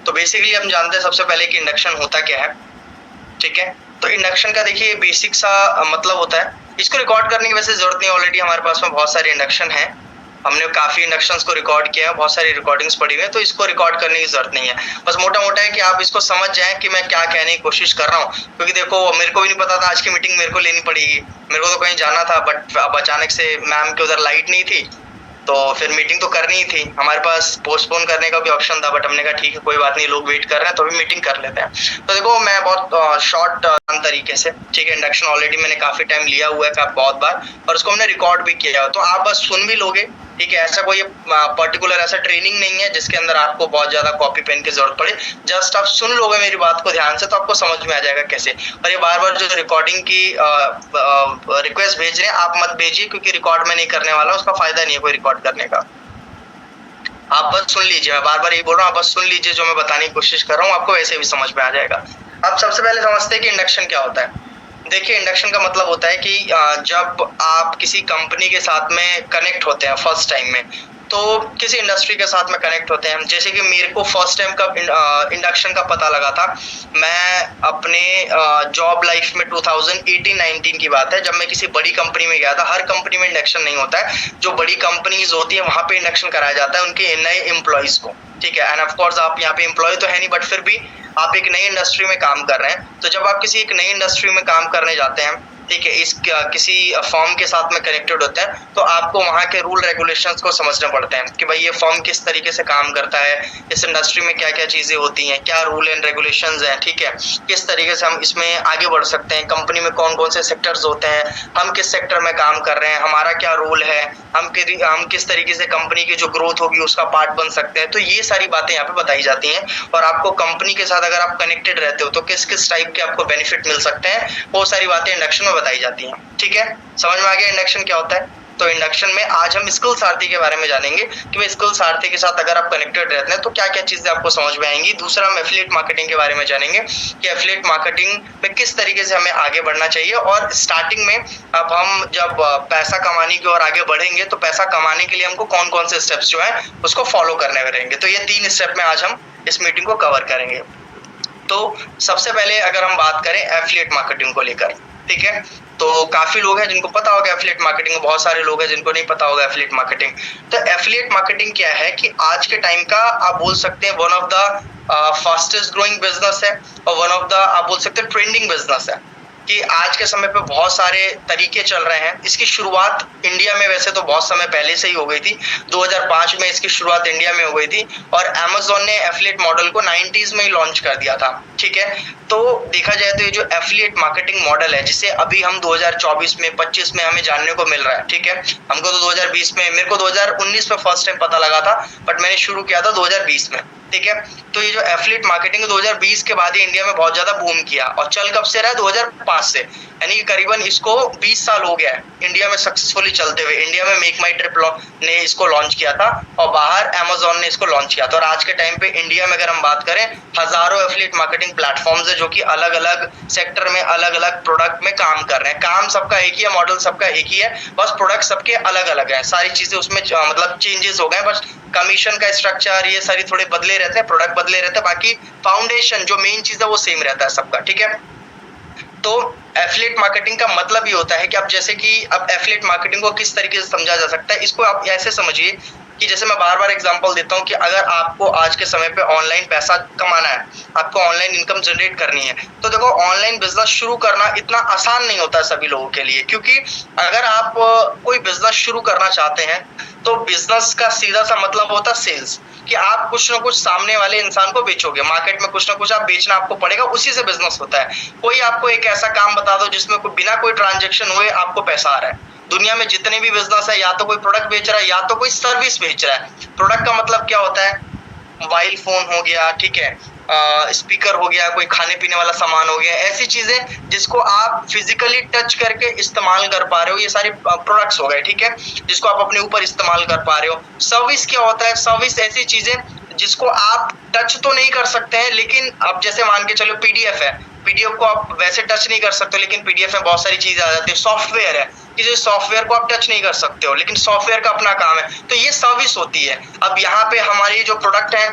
तो बेसिकली हम जानते हैं सबसे पहले कि इंडक्शन होता क्या है, ठीक है। तो इंडक्शन का देखिए बेसिक सा मतलब होता है, इसको रिकॉर्ड करने की वैसे जरूरत नहीं, ऑलरेडी हमारे पास में बहुत सारे इंडक्शन हैं, हमने काफी इंडक्शंस को रिकॉर्ड किया है, बहुत सारी रिकॉर्डिंग्स पड़ी हुई है, तो इसको रिकॉर्ड करने की जरूरत नहीं है। बस मोटा मोटा है कि आप इसको समझ जाएं कि मैं क्या कहने की कोशिश कर रहा हूँ, क्योंकि देखो मेरे को भी नहीं पता था आज की मीटिंग मेरे को लेनी पड़ेगी, मेरे को तो कहीं जाना था, बट अब अचानक से मैम के उधर लाइट नहीं थी, तो फिर मीटिंग तो करनी ही थी, हमारे पास पोस्टपोन करने का भी ऑप्शन था, बट हमने कहा ठीक है कोई बात नहीं, लोग वेट कर रहे हैं तो अभी मीटिंग कर लेते हैं। तो देखो मैं बहुत शॉर्ट तरीके से, ठीक है, इंडक्शन ऑलरेडी मैंने काफी टाइम लिया हुआ है बहुत बार, और उसको हमने रिकॉर्ड भी किया, तो आप बस सुन भी लोगे, ठीक है। ऐसा कोई पर्टिकुलर ऐसा ट्रेनिंग नहीं है जिसके अंदर आपको बहुत ज्यादा कॉपी पेन की जरूरत पड़े, जस्ट आप सुन लोगे मेरी बात को ध्यान से तो आपको समझ में आ जाएगा कैसे। और ये बार बार जो रिकॉर्डिंग की रिक्वेस्ट भेज रहे हैं आप मत भेजिए, क्योंकि रिकॉर्ड में नहीं करने वाला, उसका फायदा नहीं है कोई रिकॉर्ड करने का। आप बस सुन लीजिए, मैं बार बार यही बोल रहा हूँ, आप बस सुन लीजिए, जो मैं बताने की कोशिश कर रहा हूँ आपको वैसे भी समझ में आ जाएगा। अब सबसे पहले समझते हैं कि इंडक्शन क्या होता है। देखिए इंडक्शन का मतलब होता है कि जब आप किसी कंपनी के साथ में कनेक्ट होते हैं फर्स्ट टाइम में, तो किसी इंडस्ट्री के साथ में कनेक्ट होते हैं, जैसे कि मेरे को फर्स्ट टाइम कब इंडक्शन का पता लगा था, मैं अपने जॉब लाइफ में 2018-19 की बात है, जब मैं किसी बड़ी कंपनी में गया था। हर कंपनी में इंडक्शन नहीं होता है, जो बड़ी कंपनीज होती है वहां पे इंडक्शन कराया जाता है उनके नए एम्प्लॉइज को, ठीक है। एंड ऑफ कोर्स आप यहाँ पे एम्प्लॉय तो है नहीं, बट फिर भी आप एक नई इंडस्ट्री में काम कर रहे हैं, तो जब आप किसी एक नई इंडस्ट्री में काम करने जाते हैं, ठीक है, इस किसी फॉर्म के साथ में कनेक्टेड होते हैं, तो आपको वहाँ के रूल रेगुलेशंस को समझने पड़ते हैं कि भाई ये फॉर्म किस तरीके से काम करता है, इस इंडस्ट्री में क्या क्या चीजें होती हैं, क्या रूल एंड रेगुलेशंस हैं, ठीक है, किस तरीके से हम इसमें आगे बढ़ सकते हैं, कंपनी में कौन कौन से सेक्टर्स होते हैं, हम किस सेक्टर में काम कर रहे हैं, हमारा क्या रोल है, हम किस तरीके से कंपनी की जो ग्रोथ होगी उसका पार्ट बन सकते हैं। तो ये सारी बातें यहाँ पे बताई जाती हैं, और आपको कंपनी के साथ अगर आप कनेक्टेड रहते हो तो किस किस टाइप के आपको बेनिफिट मिल सकते हैं, वो सारी बातें इंडक्शन में बताई जाती हैं, ठीक है। समझ में आ गया इंडक्शन क्या होता है। तो इंडक्शन में आज हम स्किल सारथी के बारे में जानेंगे कि भाई स्किल सारथी के साथ अगर आप कनेक्टेड रहते हैं तो क्या क्या चीजें आपको समझ में आएंगी। दूसरा हम एफिलिएट मार्केटिंग के बारे में जानेंगे कि एफिलिएट मार्केटिंग में किस तरीके से हमें आगे बढ़ना चाहिए, और स्टार्टिंग में अब हम जब पैसा कमाने की ओर आगे बढ़ेंगे तो पैसा कमाने के लिए हमको कौन कौन से स्टेप्स जो है उसको फॉलो करने में रहेंगे। तो ये 3 स्टेप में आज हम इस मीटिंग को कवर करेंगे। तो सबसे पहले अगर हम बात करें एफिलिएट मार्केटिंग को लेकर, ठीक है, तो काफी लोग हैं जिनको पता होगा एफिलिएट मार्केटिंग, बहुत सारे लोग हैं जिनको नहीं पता होगा एफिलिएट मार्केटिंग। तो एफिलिएट मार्केटिंग क्या है कि आज के टाइम का आप बोल सकते हैं one of the fastest growing business है, और वन ऑफ द आप बोल सकते हैं ट्रेंडिंग बिजनेस है, कि आज के समय पे बहुत सारे तरीके चल रहे हैं। इसकी शुरुआत इंडिया में वैसे तो बहुत समय पहले से ही हो गई थी, 2005 में इसकी शुरुआत इंडिया में हो गई थी, और अमेज़न ने एफिलिएट मॉडल को 90s में ही लॉन्च कर दिया था, ठीक है। तो देखा जाए तो ये जो एफिलिएट मार्केटिंग मॉडल है, जिसे अभी हम 2024 में 25 में हमें जानने को मिल रहा है, ठीक है, हमको तो 2020 में, मेरे को 2019 में फर्स्ट टाइम पता लगा था, बट मैंने शुरू किया था 2020 में, ठीक है। तो ये जो एफिलिएट मार्केटिंग 2020 के बाद ही इंडिया में बहुत ज्यादा बूम किया, और चल कब से रहा है 2005 से, यानी कि करीबन इसको 20 साल हो गया है इंडिया में सक्सेसफुली चलते हुए। इंडिया में मेक माई ट्रिप ने इसको लॉन्च किया था, और बाहर अमेज़न ने इसको लॉन्च किया था, और आज के टाइम पे इंडिया में अगर हम बात करें, हजारों एफिलिएट मार्केटिंग प्लेटफॉर्म्स है जो कि अलग अलग सेक्टर में अलग अलग प्रोडक्ट में काम कर रहे हैं। काम सबका एक ही है, मॉडल सबका एक ही है, बस प्रोडक्ट सबके अलग अलग है, सारी चीजें उसमें मतलब चेंजेस हो गए, बस कमीशन का स्ट्रक्चर ये सारी थोड़े बदले रहते हैं, प्रोडक्ट बदले रहते हैं, बाकी फाउंडेशन जो मेन चीज है वो सेम रहता है सबका, ठीक है। तो एफिलिएट मार्केटिंग का मतलब ये होता है कि आप जैसे कि अब एफिलिएट मार्केटिंग को किस तरीके से समझा जा सकता है, इसको आप ऐसे समझिए कि जैसे मैं बार बार एग्जांपल देता हूँ कि अगर आपको आज के समय पे ऑनलाइन पैसा कमाना है, आपको ऑनलाइन इनकम जनरेट करनी है, तो देखो ऑनलाइन बिजनेस शुरू करना इतना आसान नहीं होता है सभी लोगों के लिए, क्योंकि अगर आप कोई बिजनेस शुरू करना चाहते हैं तो बिजनेस का सीधा सा मतलब होता है सेल्स, कि आप कुछ ना कुछ सामने वाले इंसान को बेचोगे, मार्केट में कुछ ना कुछ आप बेचना आपको पड़ेगा, उसी से बिजनेस होता है। कोई आपको एक ऐसा काम बता दो जिसमें कोई बिना कोई ट्रांजेक्शन हुए आपको पैसा आ रहा है। दुनिया में जितने भी बिजनेस है, या तो कोई प्रोडक्ट बेच रहा है या तो कोई सर्विस बेच रहा है। प्रोडक्ट का मतलब क्या होता है, मोबाइल फोन हो गया, ठीक है, स्पीकर हो गया, कोई खाने पीने वाला सामान हो गया, ऐसी चीजें जिसको आप फिजिकली टच करके इस्तेमाल कर पा रहे हो, ये सारी प्रोडक्ट्स हो गए, ठीक है, जिसको आप अपने ऊपर इस्तेमाल कर पा रहे हो। सर्विस क्या होता है, सर्विस ऐसी चीजें जिसको आप टच तो नहीं कर सकते हैं, लेकिन अब जैसे मान के चलो पीडीएफ है, पीडीएफ को आप वैसे टच नहीं कर सकते, लेकिन पीडीएफ में बहुत सारी चीजें आ जाती है। सॉफ्टवेयर है, किसी सॉफ्टवेयर को आप टच नहीं कर सकते हो, लेकिन सॉफ्टवेयर का अपना काम है, तो ये सर्विस होती है। अब यहाँ पे हमारी जो प्रोडक्ट है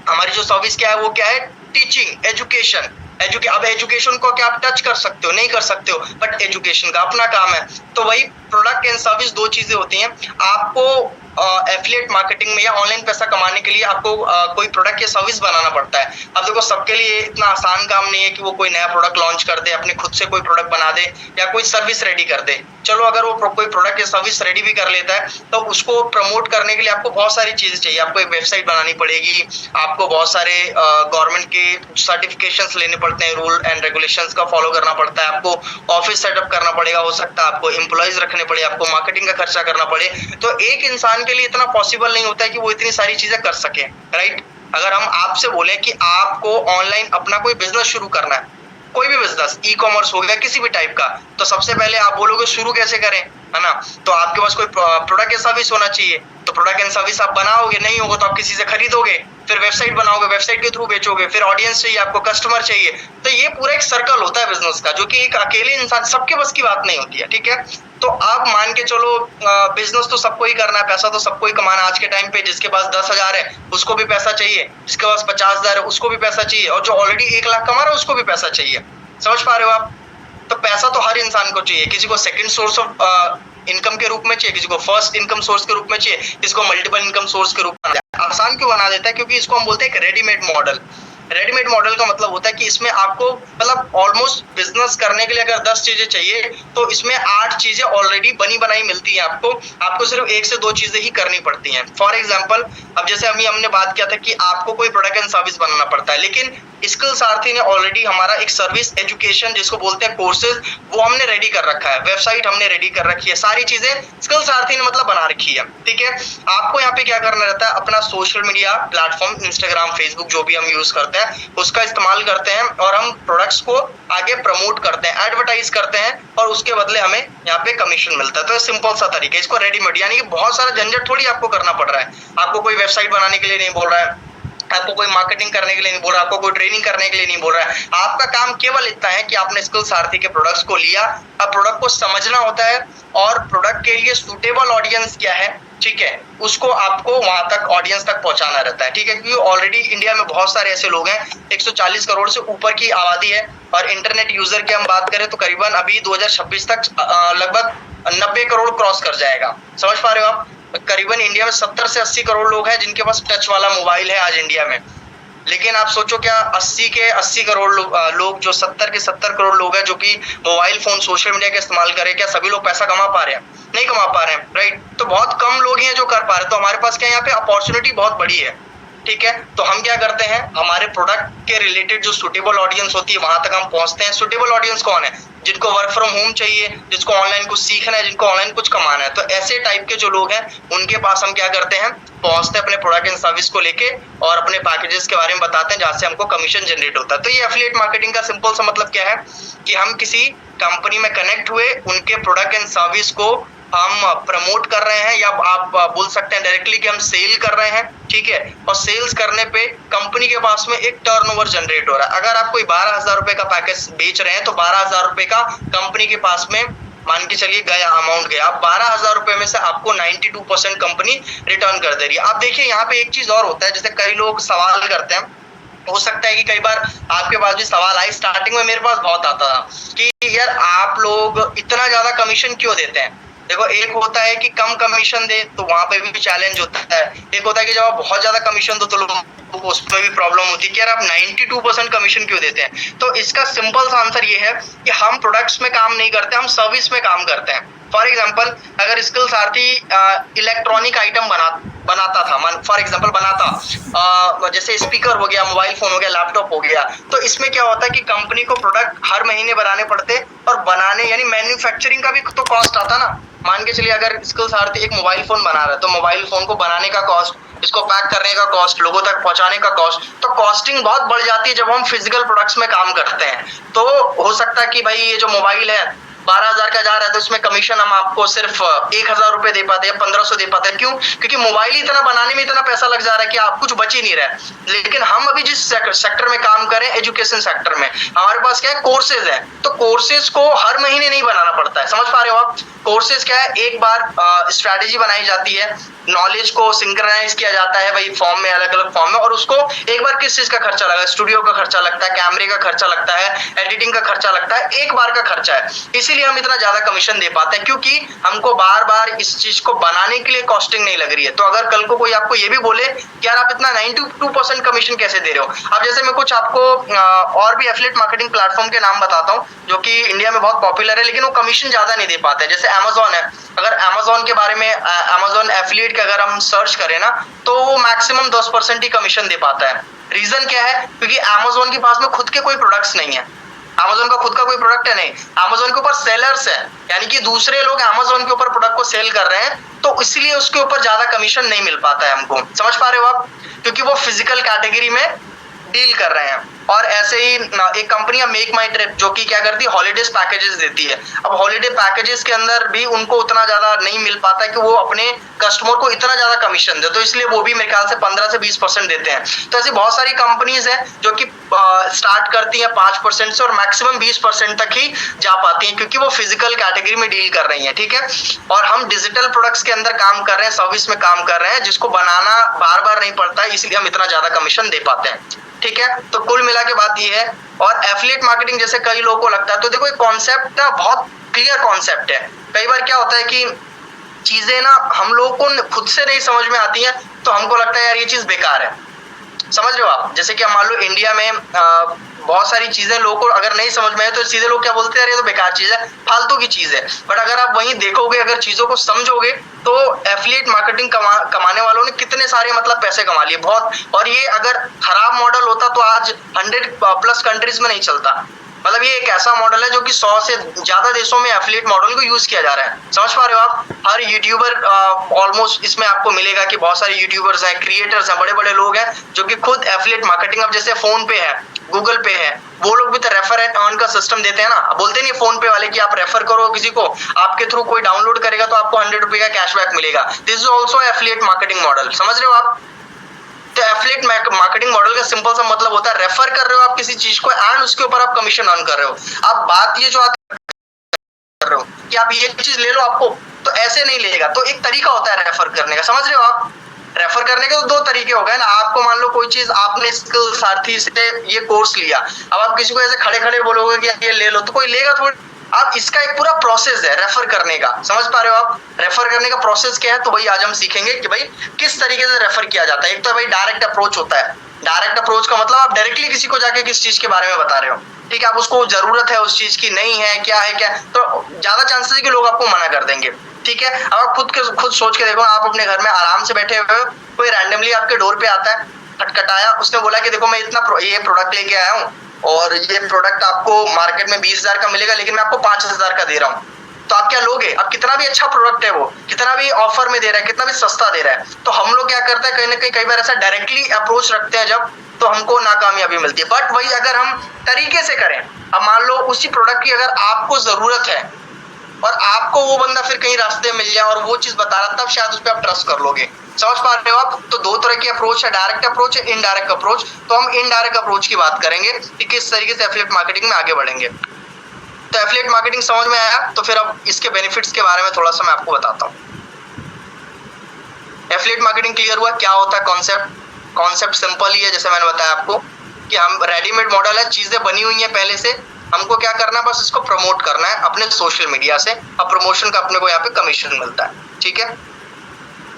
हमारी जो सर्विस क्या है वो क्या है, टीचिंग, एजुकेशन। अब एजुकेशन को क्या आप टच कर सकते हो, नहीं कर सकते हो, बट एजुकेशन का अपना काम है। तो वही प्रोडक्ट एंड सर्विस दो चीजें होती हैं। आपको एफिलिएट मार्केटिंग में या ऑनलाइन पैसा कमाने के लिए आपको कोई प्रोडक्ट या सर्विस बनाना पड़ता है। अब देखो सबके लिए इतना आसान काम नहीं है कि वो कोई नया प्रोडक्ट लॉन्च कर दे, अपने खुद से कोई प्रोडक्ट बना दे या कोई सर्विस रेडी कर दे। चलो अगर वो कोई प्रोडक्ट या सर्विस रेडी भी कर लेता है तो उसको प्रमोट करने के लिए आपको बहुत सारी चीजें चाहिए। आपको एक वेबसाइट बनानी पड़ेगी, आपको बहुत सारे गवर्नमेंट के सर्टिफिकेशंस लेने पड़ते हैं, रूल एंड रेगुलेशंस का फॉलो करना पड़ता है, आपको ऑफिस सेटअप करना पड़ेगा, हो सकता है आपको एम्प्लॉइज रखने पड़े, आपको मार्केटिंग का खर्चा करना पड़े। तो एक इंसान के लिए इतना पॉसिबल नहीं होता है कि वो इतनी सारी चीजें कर सके, राइट। अगर हम आपसे बोले कि आपको ऑनलाइन अपना कोई बिजनेस शुरू करना है, कोई भी बिजनेस, ई कॉमर्स हो गया, किसी भी टाइप का, तो सबसे पहले आप बोलोगे शुरू कैसे करें, है ना। तो आपके पास कोई प्रोडक्ट या सर्विस होना चाहिए। तो प्रोडक्ट एंड सर्विस आप बनाओगे, नहीं होगा तो आप किसी से खरीदोगे, फिर वेबसाइट बनाओगे, वेबसाइट के थ्रू बेचोगे, फिर ऑडियंस चाहिए, आपको कस्टमर चाहिए। तो ये पूरा एक सर्कल होता है बिजनेस का, जो कि एक अकेले इंसान, सबके बस की बात नहीं होती है, ठीक है। तो आप मान के चलो बिजनेस तो सबको ही करना है, पैसा तो सबको ही कमाना। आज के टाइम पे जिसके पास 10,000 है उसको भी पैसा चाहिए, जिसके पास 50,000 है उसको भी पैसा चाहिए, और जो ऑलरेडी 1 लाख कमा रहा है उसको भी पैसा चाहिए। समझ पा रहे हो आप। तो पैसा तो हर इंसान को चाहिए, किसी को सेकंड सोर्स ऑफ इनकम के रूप में चाहिए, किसी को फर्स्ट इनकम सोर्स के रूप में चाहिए, किसी को मल्टीपल इनकम सोर्स के रूप में। आसान क्यों बना देता है, क्योंकि इसको हम बोलते हैं एक रेडीमेड मॉडल। रेडीमेड मॉडल का मतलब होता है कि इसमें आपको मतलब ऑलमोस्ट बिजनेस करने के लिए अगर 10 चीजें चाहिए तो इसमें 8 चीजें ऑलरेडी बनी बनाई मिलती है आपको सिर्फ 1 से 2 चीजें ही करनी पड़ती हैं। फॉर एग्जांपल, अब जैसे अभी हमने बात किया था कि आपको कोई प्रोडक्ट एंड सर्विस बनाना पड़ता है, लेकिन स्किल सारथी ने ऑलरेडी हमारा एक सर्विस एजुकेशन जिसको बोलते हैं कोर्सेज, वो हमने रेडी कर रखा है, वेबसाइट हमने रेडी कर रखी है, सारी चीजें स्किल सारथी ने मतलब बना रखी है, ठीक है। आपको यहाँ पे क्या करना रहता है, अपना social media platform, Instagram, Facebook, जो भी हम यूज करते हैं उसका इस्तेमाल करते हैं और हम प्रोडक्ट्स को आगे प्रमोट करते हैं, एडवर्टाइज करते हैं, और उसके बदले हमें यहाँ पे कमीशन मिलता है। तो सिंपल सा तरीका, इसको रेडीमेड, यानी कि बहुत सारा झंझट थोड़ी आपको करना पड़ रहा है। आपको कोई वेबसाइट बनाने के लिए नहीं बोल रहा है, आपको कोई मार्केटिंग करने के लिए नहीं बोल रहा, आपको कोई ट्रेनिंग करने के लिए नहीं बोल रहा है। आपका काम केवल इतना है कि आपने स्किल सारथी के प्रोडक्ट्स को लिया, अब प्रोडक्ट को समझना होता है और प्रोडक्ट के लिए सुटेबल ऑडियंस क्या है, ठीक है, उसको आपको वहां तक ऑडियंस तक पहुंचाना रहता है, ठीक है। क्योंकि ऑलरेडी इंडिया में बहुत सारे ऐसे लोग हैं, 140 करोड़ से ऊपर की आबादी है, और इंटरनेट यूजर की हम बात करें तो करीबन अभी 2026 तक लगभग 90 करोड़ क्रॉस कर जाएगा। समझ पा रहे हो आप। करीबन इंडिया में 70 से 80 करोड़ लोग हैं जिनके पास टच वाला मोबाइल है आज इंडिया में। लेकिन आप सोचो, क्या 80 के 80 करोड़ लोग, जो 70 के 70 करोड़ लोग हैं जो कि मोबाइल फोन, सोशल मीडिया का इस्तेमाल करें, क्या सभी लोग पैसा कमा पा रहे हैं? नहीं कमा पा रहे हैं, राइट। तो बहुत कम लोग हैं जो कर पा रहे हैं। तो हमारे पास क्या यहाँ पे अपॉर्चुनिटी बहुत बड़ी है, ठीक है। तो हम क्या करते हैं, हमारे प्रोडक्ट के रिलेटेड जो सुटेबल ऑडियंस होती है वहां तक हम पहुंचते हैं। सुटेबल ऑडियंस कौन है? जिनको वर्क फ्रॉम होम चाहिए, जिसको ऑनलाइन कुछ सीखना है, जिनको ऑनलाइन कुछ कमाना है। तो ऐसे टाइप के जो लोग हैं उनके पास हम क्या करते हैं, पहुंचते हैं अपने प्रोडक्ट एंड सर्विस को लेके और अपने पैकेजेस के बारे में बताते हैं जहां से हमको कमीशन जनरेट होता है। तो ये एफिलिएट मार्केटिंग का सिंपल सा मतलब क्या है कि हम किसी कंपनी में कनेक्ट हुए, उनके प्रोडक्ट एंड सर्विस को हम प्रमोट कर रहे हैं, या आप बोल सकते हैं डायरेक्टली कि हम सेल कर रहे हैं, ठीक है। और सेल्स करने पे कंपनी के पास में एक टर्नओवर जनरेट हो रहा है। अगर आप कोई 12,000 रुपए का पैकेज बेच रहे हैं तो 12,000 रुपए का कंपनी के पास में मान के चलिए गया अमाउंट गया, अब 12,000 रुपए में से आपको 92% कंपनी रिटर्न कर दे रही है। आप देखिए यहाँ पे एक चीज और होता है, जैसे कई लोग सवाल करते हैं, हो सकता है कि कई बार आपके पास भी सवाल आए, स्टार्टिंग में मेरे पास बहुत आता था कि यार आप लोग इतना ज्यादा कमीशन क्यों देते हैं। देखो, एक होता है कि कम कमीशन दे तो वहां पे भी चैलेंज होता है, एक होता है कि जब आप बहुत ज्यादा कमीशन दो तो लोगों को उसमें भी प्रॉब्लम होती है कि यार आप 92% कमीशन क्यों देते हैं। तो इसका सिंपल सा आंसर ये है कि हम प्रोडक्ट्स में काम नहीं करते, हम सर्विस में काम करते हैं। फॉर एग्जाम्पल, अगर स्किल सारथी इलेक्ट्रॉनिक आइटम बनाता था, फॉर एग्जाम्पल बनाता जैसे स्पीकर हो गया, मोबाइल फोन हो गया, लैपटॉप हो गया, तो इसमें क्या होता है कि कंपनी को प्रोडक्ट हर महीने बनाने पड़ते, और बनाने यानी मैन्युफैक्चरिंग का भी तो कॉस्ट आता ना। मान के चलिए अगर स्किल सारथी एक मोबाइल फोन बना रहा है तो मोबाइल फोन को बनाने का कॉस्ट, इसको पैक करने का कॉस्ट, लोगों तक पहुंचाने का कॉस्ट, तो कॉस्टिंग बहुत बढ़ जाती है जब हम फिजिकल प्रोडक्ट्स में काम करते हैं। तो हो सकता है कि भाई ये जो मोबाइल है 12,000 का जा रहा है तो इसमें कमीशन हम आपको सिर्फ 1,000 रुपए दे पाते हैं, 1,500 दे पाते हैं। क्यों? क्योंकि मोबाइल ही इतना बनाने में इतना पैसा लग जा रहा है कि आप कुछ बच ही नहीं रहा है। लेकिन हम अभी जिस सेक्टर में काम करें, एजुकेशन सेक्टर में, हमारे पास क्या है, कोर्सेज है। तो कोर्सेज को हर महीने नहीं बनाना पड़ता है, समझ पा रहे हो आप? कोर्सेज क्या है, एक बार स्ट्रैटेजी बनाई जाती है, नॉलेज को सिंक्रोनाइज किया जाता है भाई फॉर्म में, अलग अलग फॉर्म में, और उसको एक बार किस चीज का खर्चा लगा, स्टूडियो का खर्चा लगता है, कैमरे का खर्चा लगता है, एडिटिंग का खर्चा लगता है, एक बार का खर्चा है। इसीलिए हम इतना ज्यादा कमीशन दे पाते हैं, क्योंकि हमको बार बार इस चीज को बनाने के लिए कॉस्टिंग नहीं लग रही है। तो अगर कल को कोई आपको ये भी बोले कि यार आप इतना 92% कमीशन कैसे दे रहे हो, अब जैसे मैं कुछ आपको और भी एफिलिएट मार्केटिंग प्लेटफॉर्म के नाम बताता हूँ जो कि इंडिया में बहुत पॉपुलर है, लेकिन वो कमीशन ज्यादा नहीं दे पाते हैं। जैसे अमेजोन है, अगर अमेजोन के बारे में, अमेजोन एफिलिएट का अगर हम सर्च करें ना, तो वो मैक्सिमम 10% ही कमीशन दे पाता है। रीजन क्या है? क्योंकि अमेजोन के पास में खुद के कोई प्रोडक्ट्स नहीं है, अमेजोन का खुद का कोई प्रोडक्ट है नहीं, अमेजोन के ऊपर सेलर्स है, यानी कि दूसरे लोग अमेजोन के ऊपर प्रोडक्ट को सेल कर रहे हैं, तो इसलिए उसके ऊपर ज्यादा कमीशन नहीं मिल पाता है हमको। समझ पा रहे हो आप? क्योंकि वो फिजिकल कैटेगरी में डील कर रहे हैं। और ऐसे ही एक कंपनी है मेक माई ट्रिप, जो कि क्या करती है, हॉलीडेज पैकेजेस देती है। अब हॉलीडे पैकेजेस के अंदर भी उनको उतना ज्यादा नहीं मिल पाता है कि वो अपने कस्टमर को इतना ज्यादा कमीशन दे, तो इसलिए वो भी मेरे ख्याल से 15 से 20% देते हैं। तो ऐसी बहुत सारी कंपनीज हैं जो कि स्टार्ट करती हैं 5% से और मैक्सिमम 20% तक ही जा पाती हैं, क्योंकि वो फिजिकल कैटेगरी में डील कर रही हैं, ठीक है। और हम डिजिटल प्रोडक्ट्स के अंदर काम कर रहे हैं, सर्विस में काम कर रहे हैं, जिसको बनाना बार बार नहीं पड़ता है, इसलिए हम इतना ज्यादा कमीशन दे पाते हैं, ठीक है। तो कुल मिला के बात ये है। और एफिलिएट मार्केटिंग जैसे कई लोगों को लगता है, तो देखो ये कॉन्सेप्ट ना बहुत क्लियर कॉन्सेप्ट है। कई बार क्या होता है कि चीजें ना हम लोगों को खुद से नहीं समझ में आती हैं, तो हमको लगता है यार ये चीज बेकार है। समझ रहे हो आप? जैसे कि मान लो इंडिया में बहुत सारी चीजें लोगों को अगर नहीं समझ में आए तो सीधे लोग क्या बोलते हैं, अरे ये तो बेकार चीज है, फालतू की चीज है। बट अगर आप वहीं देखोगे, अगर चीजों को समझोगे, तो एफिलिएट मार्केटिंग कमाने वालों ने कितने सारे मतलब पैसे कमा लिए, बहुत। और ये अगर खराब मॉडल होता तो आज 100+ कंट्रीज में नहीं चलता। मतलब ये एक ऐसा मॉडल है जो कि 100 से ज्यादा देशों में एफिलिएट मॉडल को यूज किया जा रहा है। समझ पा रहे हो आप? हर यूट्यूबर ऑलमोस्ट इसमें आपको मिलेगा कि बहुत सारे यूट्यूबर्स हैं, क्रिएटर्स हैं, बड़े बड़े लोग हैं जो कि खुद एफिलिएट मार्केटिंग, अब जैसे फोन पे है, गूगल पे है, वो लोग भी तो रेफर एंड अर्न का सिस्टम देते हैं ना। बोलते नहीं फोन पे वाले कि आप रेफर करो किसी को, आपके थ्रू कोई डाउनलोड करेगा तो आपको 100 रुपए का कैशबैक मिलेगा। This is also affiliate marketing model. समझ रहे हो आप? तो एफिलिएट मार्केटिंग मॉडल का सिंपल सा मतलब होता है, रेफर कर रहे हो आप किसी चीज को एंड उसके ऊपर आप कमीशन अर्न कर रहे हो। अब बात ये जो आप कर रहे हो कि आप ये चीज ले लो, आपको तो ऐसे नहीं लेगा। तो एक तरीका होता है रेफर करने का, समझ रहे हो आप? रेफर करने के तो दो तरीके हो गए ना। आपको मान लो कोई चीज आपने स्किल सारथी से ये कोर्स लिया, अब आप किसी को ऐसे खड़े खड़े बोलोगे कि ये ले लो, तो कोई लेगा थोड़ी। आप इसका एक पूरा प्रोसेस है रेफर करने का। समझ पा रहे हो आप? रेफर करने का प्रोसेस क्या है, तो भाई आज हम सीखेंगे कि भाई किस तरीके से रेफर किया जाता है। एक तो भाई डायरेक्ट अप्रोच होता है। डायरेक्ट अप्रोच का मतलब आप डायरेक्टली किसी को जाके किस चीज के बारे में बता रहे हो, ठीक है। आप उसको जरूरत है उस चीज की, नहीं है, क्या है, क्या, तो ज्यादा चांसेस है कि लोग आपको मना कर देंगे, ठीक है। अब आप खुद सोच के देखो, आप अपने घर में आराम से बैठे हुए हो, कोई रैंडमली आपके डोर पे आता है, खटखटाया, उसने बोला कि देखो मैं ये प्रोडक्ट लेके आया हूँ और ये प्रोडक्ट आपको मार्केट में 20,000 का मिलेगा, लेकिन मैं आपको 5,000 का दे रहा हूँ। तो आप क्या लोगे? अब कितना भी अच्छा प्रोडक्ट है वो, कितना भी ऑफर में दे रहा है, कितना भी सस्ता दे रहा है, तो हम लोग क्या करते हैं, कहीं ना कहीं कई बार ऐसा डायरेक्टली अप्रोच रखते हैं जब, तो हमको नाकामयाबी मिलती है। बट वही अगर हम तरीके से करें, अब मान लो उसी प्रोडक्ट की अगर आपको जरूरत है और आपको वो बंदा फिर कहीं रास्ते में मिल जाए और वो चीज बता रहा, तब शायद उस पर आप ट्रस्ट कर लोगे। समझ पा रहे हो आप? तो दो तरह की अप्रोच है, डायरेक्ट अप्रोच है, इनडायरेक्ट अप्रोच। तो हम इनडायरेक्ट अप्रोच की बात करेंगे कि किस तरीके से एफिलिएट मार्केटिंग में आगे बढ़ेंगे। तो एफिलिएट मार्केटिंग समझ में आया, तो फिर अब इसके बेनिफिट्स के बारे में थोड़ा सा मैं आपको बताता हूँ। एफिलिएट मार्केटिंग क्लियर हुआ क्या होता है? कॉन्सेप्ट सिंपल ही है, जैसे मैंने बताया आपको कि हम रेडीमेड मॉडल है, चीजें बनी हुई हैं पहले से, हमको क्या करना है, बस इसको प्रमोट करना है अपने सोशल मीडिया से। अब प्रमोशन का अपने को यहाँ पे कमीशन मिलता है, ठीक है।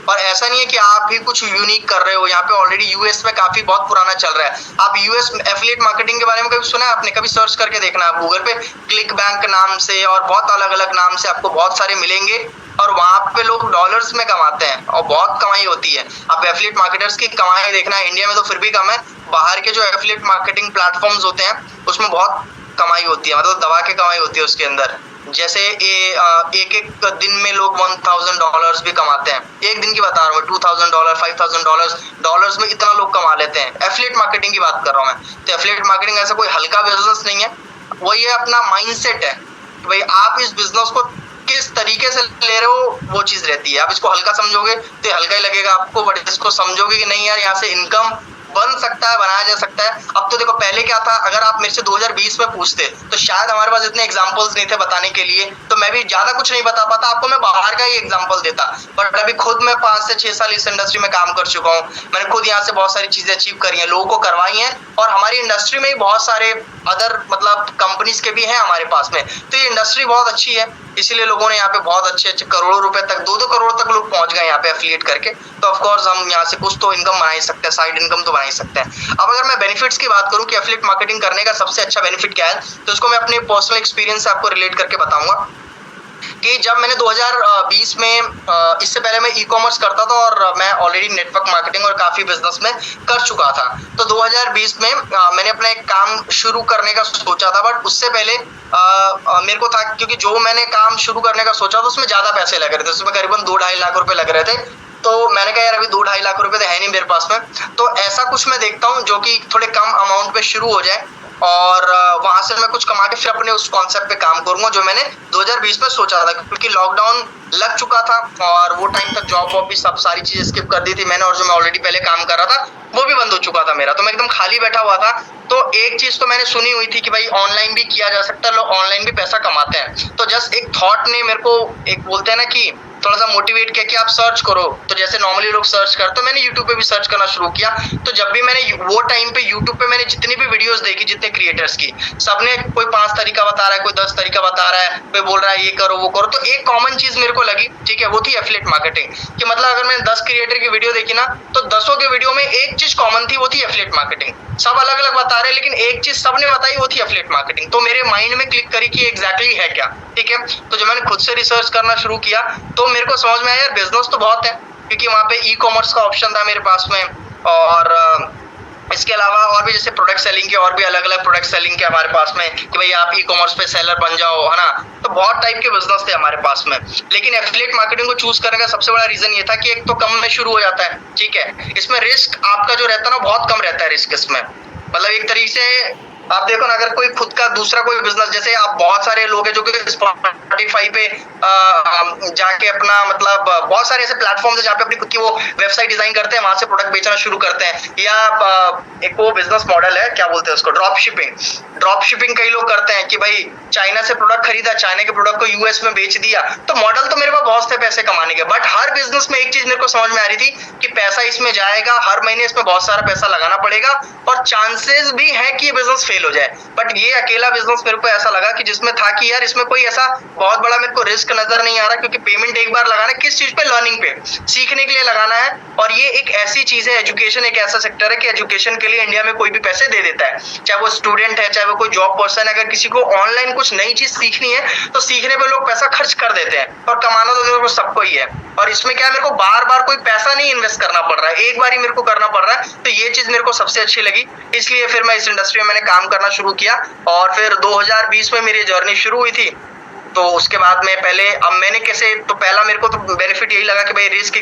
और ऐसा नहीं है कि आप भी कुछ यूनिक कर रहे हो, यहाँ पे ऑलरेडी यूएस में काफी बहुत पुराना चल रहा है। आप यूएस एफिलिएट मार्केटिंग के बारे में कभी सुना है आपने? कभी सर्च करके देखना आप गूगल पे, क्लिक बैंक नाम से और बहुत अलग अलग नाम से आपको बहुत सारे मिलेंगे, और वहां पे लोग डॉलर्स में कमाते हैं और बहुत कमाई होती है। अब एफिलिएट मार्केटर्स की कमाई देखना है, इंडिया में तो फिर भी कम है, बाहर के जो एफिलिएट मार्केटिंग प्लेटफॉर्म्स होते हैं उसमें बहुत कमाई होती है, मतलब दबा के कमाई होती है उसके अंदर। जैसे एक दिन में लोग $1,000 भी कमाते हैं, एक दिन की बता रहा हूँ, $2,000 $5,000 डॉलर्स में इतना लोग कमा लेते हैं। एफिलिएट मार्केटिंग की बात कर रहा हूँ मैं। तो एफिलिएट मार्केटिंग ऐसा कोई हल्का बिजनेस नहीं है, वो ये अपना माइंडसेट है कि भाई आप इस बिजनेस को किस तरीके से ले रहे हो, वो चीज रहती है। आप इसको हल्का समझोगे तो हल्का ही लगेगा आपको, बट इसको समझोगे कि नहीं यार यहाँ से इनकम बन सकता है, बनाया जा सकता है। अब तो देखो पहले क्या था, अगर आप मेरे से 2020 में पूछते तो शायद हमारे पास इतने एग्जांपल्स नहीं थे बताने के लिए, तो मैं भी ज्यादा कुछ नहीं बता पाता आपको, मैं बाहर का ही एग्जांपल देता। बट अभी खुद मैं 5 से 6 साल इस इंडस्ट्री में काम कर चुका हूँ, मैंने खुद यहाँ से बहुत सारी चीजें अचीव करी हैं, लोगों को करवाई हैं, और हमारी इंडस्ट्री में ही बहुत सारे अदर मतलब कंपनीज के भी हैं हमारे पास में। तो ये इंडस्ट्री बहुत अच्छी है, इसीलिए लोगों ने यहाँ पे बहुत अच्छे अच्छे करोड़ों रुपए तक, 2-2 करोड़ तक लोग पहुंच गए यहाँ पे एफिलिएट करके। तो ऑफ कोर्स हम यहाँ से कुछ तो इनकम बना ही सकते हैं, साइड इनकम तो बना ही सकते हैं। अब अगर मैं बेनिफिट्स की बात करूँ कि एफिलिएट मार्केटिंग करने का सबसे अच्छा बेनिफिट क्या है, तो इसको मैं अपने पर्सनल एक्सपीरियंस से आपको रिलेट करके बताऊंगा कि जब मैंने 2020 में, इससे पहले मैं ई-कॉमर्स करता था और मैं ऑलरेडी नेटवर्क मार्केटिंग और काफी बिजनेस में कर चुका था। तो 2020 में मैंने अपना एक काम शुरू करने का सोचा था, बट उससे पहले मेरे को था, क्योंकि जो मैंने काम शुरू करने का सोचा था उसमें ज्यादा पैसे लग रहे थे, उसमें करीबन 2-2.5 लाख रुपए लग रहे थे। तो मैंने कहा यार अभी 2-2.5 लाख रुपए तो है नहीं मेरे पास में, तो ऐसा कुछ मैं देखता हूँ जो कि थोड़े कम अमाउंट पे शुरू हो जाए, और वहां से मैं कुछ कमा के फिर अपने उस कॉन्सेप्ट पे काम करूंगा जो मैंने 2020 में सोचा था। क्योंकि लॉकडाउन लग चुका था और वो टाइम तक जॉब वॉब भी सब सारी चीजें स्किप कर दी थी मैंने, और जो मैं ऑलरेडी पहले काम कर रहा था वो भी बंद हो चुका था मेरा, तो मैं एकदम खाली बैठा हुआ था। तो एक चीज तो मैंने सुनी हुई थी कि भाई ऑनलाइन भी किया जा सकता है, लोग ऑनलाइन भी पैसा कमाते हैं। तो जस्ट एक थॉट ने मेरे को, एक बोलते हैं ना कि थोड़ा सा मोटिवेट किया कि आप सर्च करो। तो जैसे नॉर्मली लोग सर्च करते, तो मैंने यूट्यूब पे भी सर्च करना शुरू किया। तो जब भी मैंने वो टाइम पे यूट्यूब पे मैंने जितनी भी वीडियोस देखी, जितने क्रिएटर्स की, सबने कोई 5 तरीका बता रहा है, कोई 10 तरीका बता रहा है, कोई बोल रहा है ये करो वो करो। तो एक कॉमन चीज मेरे को लगी, ठीक है, वो थी एफिलिएट मार्केटिंग। कि मतलब अगर मैंने 10 क्रिएटर की वीडियो देखी ना, तो 10 के वीडियो में एक चीज कॉमन थी, वो थी एफिलिएट मार्केटिंग। सब अलग अलग बता रहे हैं लेकिन एक चीज सबने बताई, वो थी एफिलिएट मार्केटिंग। तो मेरे माइंड में क्लिक करी कि एग्जैक्टली है क्या, ठीक है। तो जब मैंने खुद से रिसर्च करना शुरू किया तो मेरे को समझ में आया यार बिजनेस तो बहुत है, क्योंकि वहां पे ई कॉमर्स का ऑप्शन था मेरे पास में, और इसके अलावा और भी जैसे प्रोडक्ट सेलिंग के और भी अलग अलग प्रोडक्ट सेलिंग के हमारे पास में, कि भाई आप ई कॉमर्स पे सेलर बन जाओ, है ना। तो बहुत टाइप के बिजनेस थे हमारे पास में, लेकिन एफिलिएट मार्केटिंग को चूज करने का सबसे बड़ा रीजन ये था कि एक तो कम में शुरू हो जाता है, ठीक है, इसमें रिस्क आपका जो रहता है ना बहुत कम रहता है रिस्क इसमें। मतलब एक तरीके से आप देखो ना, अगर कोई खुद का दूसरा कोई बिजनेस, जैसे आप बहुत सारे लोग हैं जो कि स्पॉटिफाई पे जाके अपना मतलब बहुत सारे ऐसे प्लेटफॉर्म्स है जहाँ पे अपनी खुद की वो वेबसाइट डिजाइन करते हैं, वहां से प्रोडक्ट बेचना शुरू करते हैं। या एक वो बिजनेस मॉडल है, क्या बोलते हैं उसको, ड्रॉप शिपिंग। ड्रॉप शिपिंग कई लोग करते हैं कि भाई चाइना से प्रोडक्ट खरीदा, चाइना के प्रोडक्ट को यूएस में बेच दिया। तो मॉडल तो मेरे पास बहुत से पैसे कमाने के, बट हर बिजनेस में एक चीज मेरे को समझ में आ रही थी कि पैसा इसमें जाएगा, हर महीने इसमें बहुत सारा पैसा लगाना पड़ेगा, और चांसेस भी है कि ये बिजनेस फेल हो जाए। बट ये अकेला बिजनेस मेरे को ऐसा लगा कि जिसमें था कि यार इसमें कोई ऐसा बहुत बड़ा मेरे को रिस्क नजर नहीं आ रहा, क्योंकि पेमेंट एक बार लगाना है, किस चीज पे, लर्निंग पे, सीखने के लिए लगाना है। और ये एक ऐसी चीज है, एजुकेशन एक ऐसा सेक्टर है कि एजुकेशन के लिए इंडिया में कोई भी पैसे दे देता है, चाहे वो स्टूडेंट है, चाहे वो कोई जॉब पर्सन है। अगर किसी को ऑनलाइन कुछ नई चीज सीखनी है तो सीखने पे लोग पैसा खर्च कर देते हैं, और कमाना तो देखो सबको ही है। और इसमें क्या है, मेरे को बार बार कोई पैसा नहीं इन्वेस्ट करना पड़ रहा है, एक बार ही मेरे को करना पड़ रहा है। तो ये चीज मेरे को सबसे अच्छी लगी, इसलिए फिर मैं इस इंडस्ट्री में मैंने काम करना शुरू किया। और फिर 2020 में मेरी जर्नी शुरू हुई थी। तो उसके बाद में पहले, अब मैंने कैसे, तो पहला मेरे को तो बेनिफिट यही लगा कि भाई रिस्क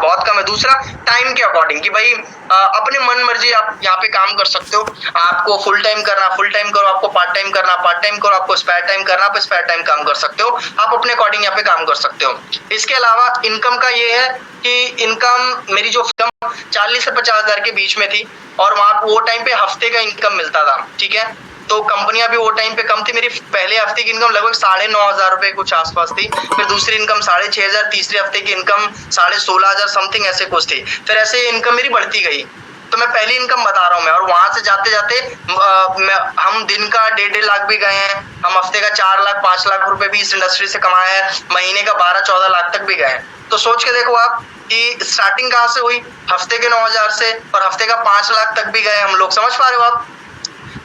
बहुत कम है। दूसरा टाइम के अकॉर्डिंग, कि भाई अपने मन मर्जी आप यहाँ पे काम कर सकते हो। आपको फुल टाइम करना फुल टाइम करो, आपको पार्ट टाइम करना पार्ट टाइम करो, आपको स्पेयर टाइम करना आप स्पेयर टाइम काम कर सकते हो। आप अपने अकॉर्डिंग यहाँ पे काम कर सकते हो। इसके अलावा इनकम का ये है कि इनकम मेरी जो 40 से 50 हजार के बीच में थी, और वहां वो टाइम पे हफ्ते का इनकम मिलता था, ठीक है। तो कंपनियां भी वो टाइम पे कम थी। मेरी पहले हफ्ते की इनकम लगभग 9,500 रुपए कुछ आसपास थी, फिर दूसरी इनकम 6,500, तीसरे हफ्ते की इनकम 16,500 समथिंग ऐसे कुछ थी। फिर ऐसे इनकम मेरी बढ़ती गई। तो मैं पहली इनकम बता रहा हूँ मैं, और वहां से जाते जाते हम दिन का 1.5 लाख भी गए हैं, हम हफ्ते का 4 लाख 5 लाख रुपए भी इस इंडस्ट्री से कमाए हैं, महीने का 12-14 लाख तक भी गए। तो सोच के देखो आप कि स्टार्टिंग कहाँ से हुई, हफ्ते के 9,000 से, और हफ्ते का 5 लाख तक भी गए हम लोग, समझ पा रहे हो आप।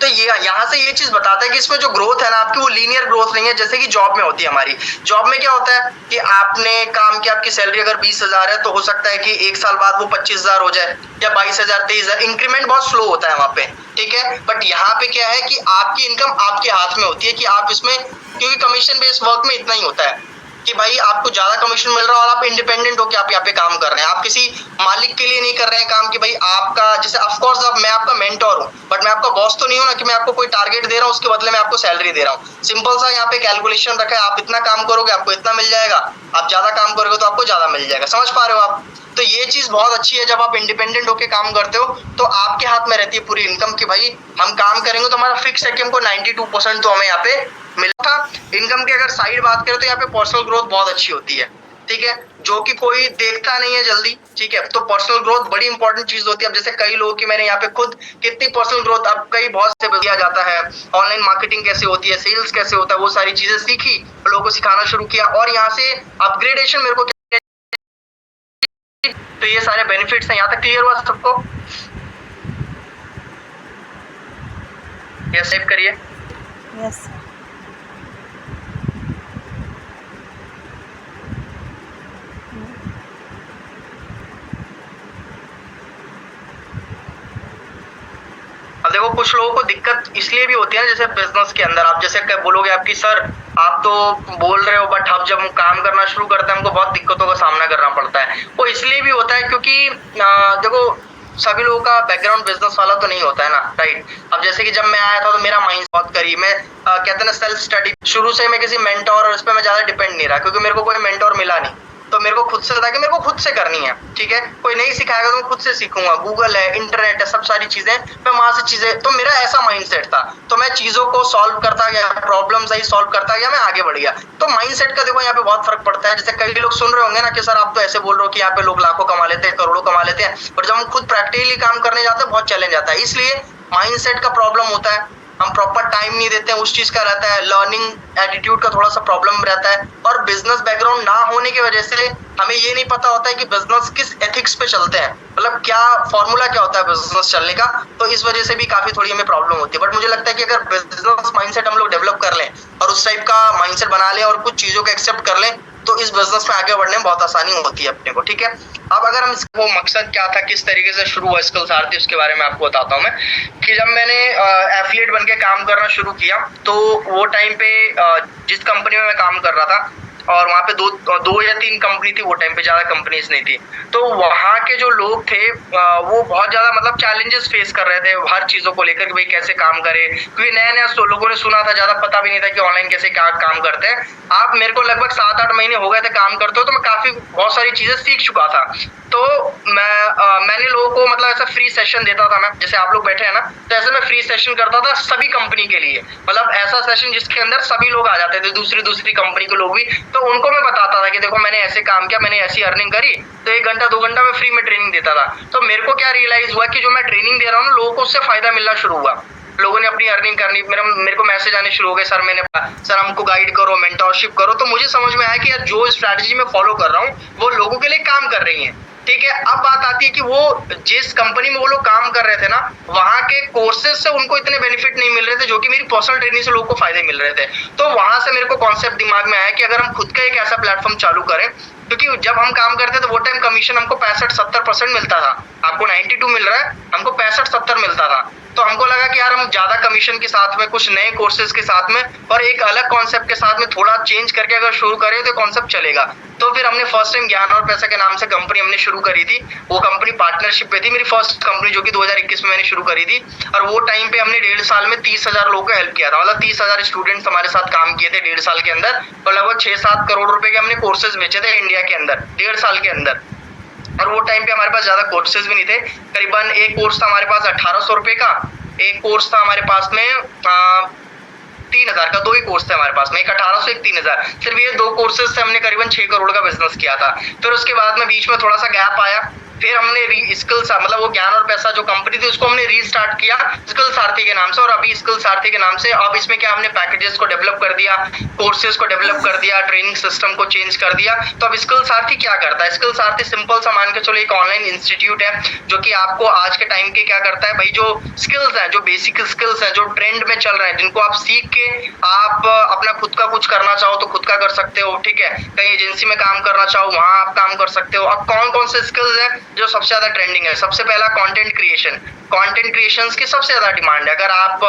तो ये यहाँ से ये चीज बताता है कि इसमें जो ग्रोथ है ना आपकी, वो लीनियर ग्रोथ नहीं है जैसे कि जॉब में होती है हमारी। जॉब में क्या होता है कि आपने काम किया, आपकी सैलरी अगर 20,000 है, तो हो सकता है कि 1 साल बाद वो 25,000 हो जाए, या 22,000 23,000, इंक्रीमेंट बहुत स्लो होता है वहां पे, ठीक है। बट यहाँ पे क्या है कि आपकी इनकम आपके हाथ में होती है, कि आप इसमें, क्योंकि कमीशन बेस्ड वर्क में इतना ही होता है, कि भाई आपको ज्यादा कमीशन मिल रहा है और आप इंडिपेंडेंट होकर आप यहाँ पे काम कर रहे हैं, आप किसी मालिक के लिए नहीं कर रहे हैं काम कि भाई आपका जैसे ऑफकोर्स अब मैं आपका मेंटोर हूँ बट मैं आपका बॉस तो नहीं हूँ ना कि मैं आपको कोई टारगेट दे रहा हूँ उसके बदले में आपको सैलरी दे रहा हूँ। सिंपल सा यहाँ पे कैलकुलेशन रखा है, आप इतना काम करोगे आपको इतना मिल जाएगा, आप ज्यादा काम करोगे तो आपको ज्यादा मिल जाएगा। समझ पा रहे हो आप? तो ये चीज बहुत अच्छी है, जब आप इंडिपेंडेंट होके काम करते हो तो आपके हाथ में रहती है पूरी इनकम कि भाई हम काम करेंगे तो हमारा फिक्स है कि हमको 92% तो हमें यहाँ पे मिला था। इनकम की अगर साइड बात करें तो यहाँ पे पर्सनल ग्रोथ बहुत अच्छी होती है, ठीक है, जो कि कोई देखता नहीं है जल्दी, ठीक है। तो पर्सनल ग्रोथ बड़ी इंपॉर्टेंट चीज होती है। अब जैसे कई लोगों की मैंने यहाँ पे खुद कितनी पर्सनल ग्रोथ अब कई बहुत से किया जाता है, ऑनलाइन मार्केटिंग कैसे होती है, सेल्स कैसे होता है, वो सारी चीजें सीखी, लोगों को सिखाना शुरू किया और यहाँ से अपग्रेडेशन मेरे को, तो ये सारे बेनिफिट्स हैं। यहाँ तक क्लियर हुआ सबको? ये सेव करिए। यस। अब देखो कुछ लोगों को दिक्कत इसलिए भी होती है जैसे बिजनेस के अंदर आप जैसे बोलोगे आपकी सर आप तो बोल रहे हो बट हम जब काम करना शुरू करते हैं हमको बहुत दिक्कतों का सामना करना पड़ता है। वो इसलिए भी होता है क्योंकि देखो सभी लोगों का बैकग्राउंड बिजनेस वाला तो नहीं होता है ना, राइट। अब जैसे कि जब मैं आया था तो मेरा माइंड बहुत करी, मैं कहते हैं ना सेल्फ स्टडी, शुरू से मैं किसी मेंटोर और इस पे मैं ज्यादा डिपेंड नहीं रहा क्योंकि मेरे को कोई मेंटोर मिला नहीं, तो मेरे को खुद से था कि मेरे को खुद से करनी है, ठीक है। कोई नहीं सिखाएगा तो मैं खुद से सीखूंगा, गूगल है, इंटरनेट है, सब सारी चीजें मैं वहां से चीजें, तो मेरा ऐसा माइंडसेट था। तो मैं चीजों को सॉल्व करता गया, प्रॉब्लम्स आई सॉल्व करता गया, मैं आगे बढ़ गया। तो माइंडसेट का देखो यहाँ पे बहुत फर्क पड़ता है। जैसे कई लोग सुन रहे होंगे ना कि सर आप तो ऐसे बोल रहे हो कि यहाँ पे लोग लाखों कमा लेते हैं, करोड़ों कमा लेते हैं, पर जब हम खुद प्रैक्टिकली काम करने जाते हैं बहुत चैलेंज आता है। इसलिए माइंडसेट का प्रॉब्लम होता है, हम प्रॉपर टाइम नहीं देते हैं, उस चीज का रहता है, लर्निंग एटीट्यूड का थोड़ा सा प्रॉब्लम रहता है और बिजनेस बैकग्राउंड ना होने की वजह से हमें ये नहीं पता होता है कि बिजनेस किस एथिक्स पे चलते हैं, मतलब क्या फॉर्मूला क्या होता है बिजनेस चलने का। तो इस वजह से भी काफी थोड़ी हमें प्रॉब्लम होती है। बट मुझे लगता है कि अगर बिजनेस माइंडसेट हम लोग डेवलप कर लें और उस टाइप का माइंडसेट बना लें और कुछ चीजों को एक्सेप्ट कर लें तो इस बिजनेस में आगे बढ़ने में बहुत आसानी होती है अपने को, ठीक है। अब अगर हम वो मकसद क्या था, किस तरीके से शुरू हुआ स्किल्स आरती, उसके बारे में आपको बताता हूँ मैं कि जब मैंने एफिलिएट बन के काम करना शुरू किया तो वो टाइम पे जिस कंपनी में मैं काम कर रहा था और वहाँ पे दो या तीन कंपनी थी, वो टाइम पे ज्यादा कंपनीज नहीं थी, तो वहाँ के जो लोग थे वो बहुत ज्यादा मतलब चैलेंजेस फेस कर रहे थे हर चीजों को लेकर कि भाई कैसे काम करे, क्योंकि नया नया लोगों ने सुना था, ज्यादा पता भी नहीं था कि ऑनलाइन कैसे क्या काम करते हैं। आप मेरे को लगभग 7-8 महीने हो गए थे काम करते हो, तो मैं काफी बहुत सारी चीजें सीख चुका था। तो मैंने लोगों को मतलब ऐसा फ्री सेशन देता था, मैं जैसे आप लोग बैठे हैं ना, तो ऐसे मैं फ्री सेशन करता था सभी कंपनी के लिए, मतलब ऐसा सेशन जिसके अंदर सभी लोग आ जाते थे, दूसरी कंपनी के लोग भी, तो उनको मैं बताता था कि देखो मैंने ऐसे काम किया, मैंने ऐसी अर्निंग करी, तो 1 घंटा 2 घंटा मैं फ्री में ट्रेनिंग देता था। तो मेरे को क्या रियलाइज हुआ कि जो मैं ट्रेनिंग दे रहा हूँ ना, लोगों को उससे फायदा मिलना शुरू हुआ, लोगों ने अपनी अर्निंग करनी, मेरे को मैसेज आने शुरू हो गए, सर हमको गाइड करो, मेंटरशिप करो। तो मुझे समझ में आया कि यार जो स्ट्रैटेजी मैं फॉलो कर रहा हूँ वो लोगों के लिए काम कर रही है, ठीक है। अब बात आती है कि वो जिस कंपनी में वो लोग काम कर रहे थे ना, वहां के कोर्सेज से उनको इतने बेनिफिट नहीं मिल रहे थे जो कि मेरी पर्सनल ट्रेनिंग से लोगों को फायदे मिल रहे थे। तो वहां से मेरे को कॉन्सेप्ट दिमाग में आया कि अगर हम खुद का एक ऐसा प्लेटफॉर्म चालू करें, क्योंकि जब हम काम करते थे वो टाइम कमीशन हमको 65-70% मिलता था, आपको 92 मिल रहा है, हमको 65-70 मिलता था। तो हमको लगा कि यार हम ज्यादा कमीशन के साथ में, कुछ नए कोर्सेज के साथ में और एक अलग कॉन्सेप्ट के साथ में थोड़ा चेंज करके अगर शुरू करें तो कॉन्सेप्ट चलेगा। तो फिर हमने फर्स्ट टाइम ज्ञान और पैसा के नाम से कंपनी हमने शुरू करी थी। वो कंपनी पार्टनरशिप पे थी, मेरी फर्स्ट कंपनी जो कि 2021 में मैंने शुरू करी थी, और वो टाइम पे हमने 1.5 साल में 30,000 लोगों को हेल्प किया था, मतलब 30,000 स्टूडेंट्स हमारे साथ काम किए थे 1.5 साल के अंदर, और लगभग 6-7 करोड़ रुपए के हमने कोर्सेज बेचे थे इंडिया के अंदर 1.5 साल के अंदर। और वो टाइम पे हमारे पास ज्यादा कोर्सेज भी नहीं थे, करीबन एक कोर्स था हमारे पास 1800 रुपए का, एक कोर्स था हमारे पास में 3,000 का, 2 ही कोर्स थे हमारे पास में, एक 1800 एक 3,000, सिर्फ ये 2 कोर्सेज से हमने करीबन 6 करोड़ का बिजनेस किया था। फिर उसके बाद में बीच में थोड़ा सा गैप आया, फिर हमने स्किल मतलब वो ज्ञान और पैसा जो कंपनी थी उसको हमने रीस्टार्ट किया स्किल सारथी के नाम से, और अभी स्किल सारथी के नाम से अब इसमें क्या हमने पैकेजेस को डेवलप कर दिया, कोर्सेज को डेवलप कर दिया, ट्रेनिंग सिस्टम को चेंज कर दिया। तो अब स्किल सारथी क्या करता है, स्किल सारथी सिंपल सा मान के चलो एक ऑनलाइन इंस्टीट्यूट है जो कि आपको आज के टाइम के क्या करता है भाई, जो स्किल्स हैं, जो बेसिक स्किल्स हैं जो ट्रेंड में चल रहे हैं, जिनको आप सीख के आप अपना खुद का कुछ करना चाहो तो खुद का कर सकते हो, ठीक है। कहीं एजेंसी में काम करना चाहो वहां आप काम कर सकते हो। अब कौन कौन से स्किल्स है जो सबसे ज्यादा ट्रेंडिंग है। सबसे पहला कंटेंट क्रिएशन। कंटेंट क्रिएशंस की सबसे ज्यादा डिमांड है। अगर आप